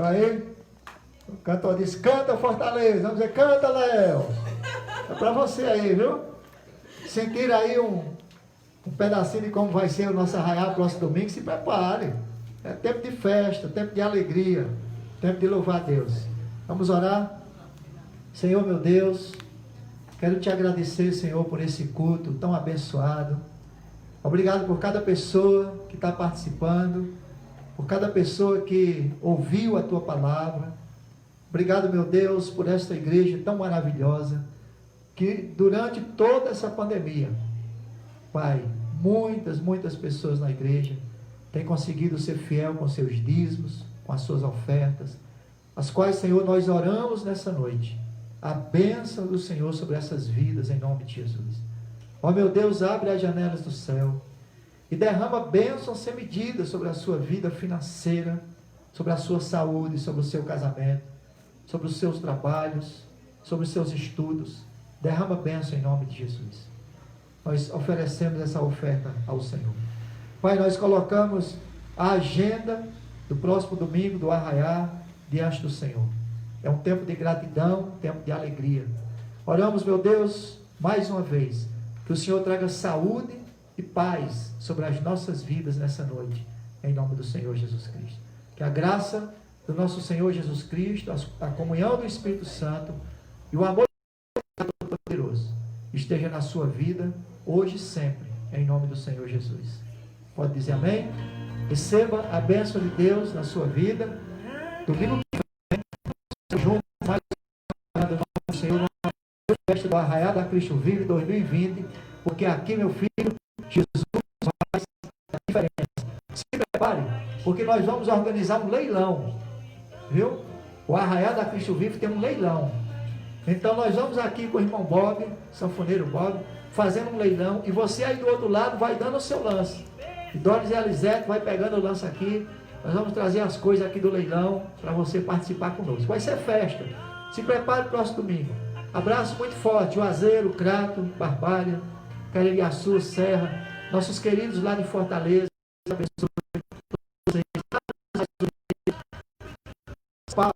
Aí, o cantor disse, canta Fortaleza. Vamos dizer, canta, Léo. É para você aí, viu? Sentir aí um pedacinho de como vai ser o nosso arraial próximo domingo, se prepare. É tempo de festa, tempo de alegria, tempo de louvar a Deus. Vamos orar? Senhor meu Deus, quero te agradecer, Senhor, por esse culto tão abençoado. Obrigado por cada pessoa que está participando, por cada pessoa que ouviu a tua palavra. Obrigado, meu Deus, por esta igreja tão maravilhosa, que durante toda essa pandemia, Pai, muitas pessoas na igreja têm conseguido ser fiel com seus dízimos, com as suas ofertas, as quais, Senhor, nós oramos nessa noite. A bênção do Senhor sobre essas vidas, em nome de Jesus. Ó meu Deus, abre as janelas do céu e derrama bênção sem medida sobre a sua vida financeira, sobre a sua saúde, sobre o seu casamento, sobre os seus trabalhos, sobre os seus estudos. Derrama bênção em nome de Jesus. Nós oferecemos essa oferta ao Senhor. Pai, nós colocamos a agenda do próximo domingo, do arraiar, diante do Senhor. É um tempo de gratidão, um tempo de alegria. Oramos, meu Deus, mais uma vez, que o Senhor traga saúde e paz sobre as nossas vidas nessa noite, em nome do Senhor Jesus Cristo. Que a graça do nosso Senhor Jesus Cristo, a comunhão do Espírito Santo e o amor poderoso esteja na sua vida, hoje e sempre, em nome do Senhor Jesus. Pode dizer amém? Receba a bênção de Deus na sua vida. Domingo que vem, junto mais do nosso Senhor, na festa do Arraial da Cristo Vive 2020, porque aqui, meu filho, Jesus faz a diferença. Se prepare, porque nós vamos organizar um leilão, viu? O Arraial da Cristo Vive tem um leilão. Então nós vamos aqui com o irmão Bob, sanfoneiro Bob, fazendo um leilão, e você aí do outro lado vai dando o seu lance. E Doris e Elisete vai pegando o lance aqui. Nós vamos trazer as coisas aqui do leilão para você participar conosco. Vai ser festa. Se prepare para o próximo domingo. Abraço muito forte, Juazeiro, Crato, Barbalha, Caririaçu, Serra, nossos queridos lá de Fortaleza, Paulo,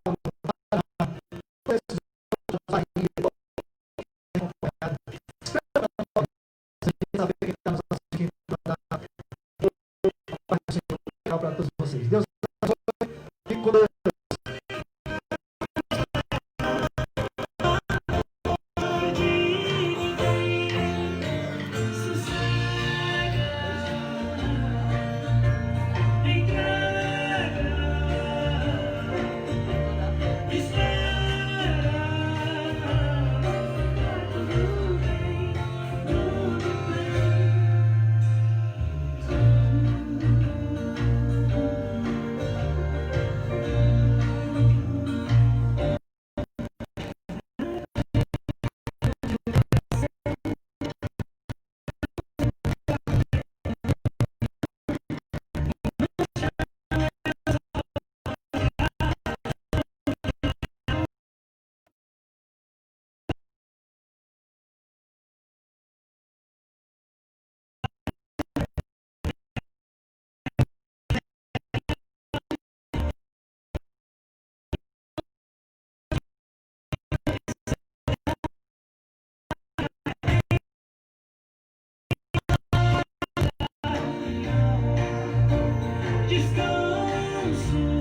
para todos vocês. Deus abençoe. Fique com Deus. Descanso.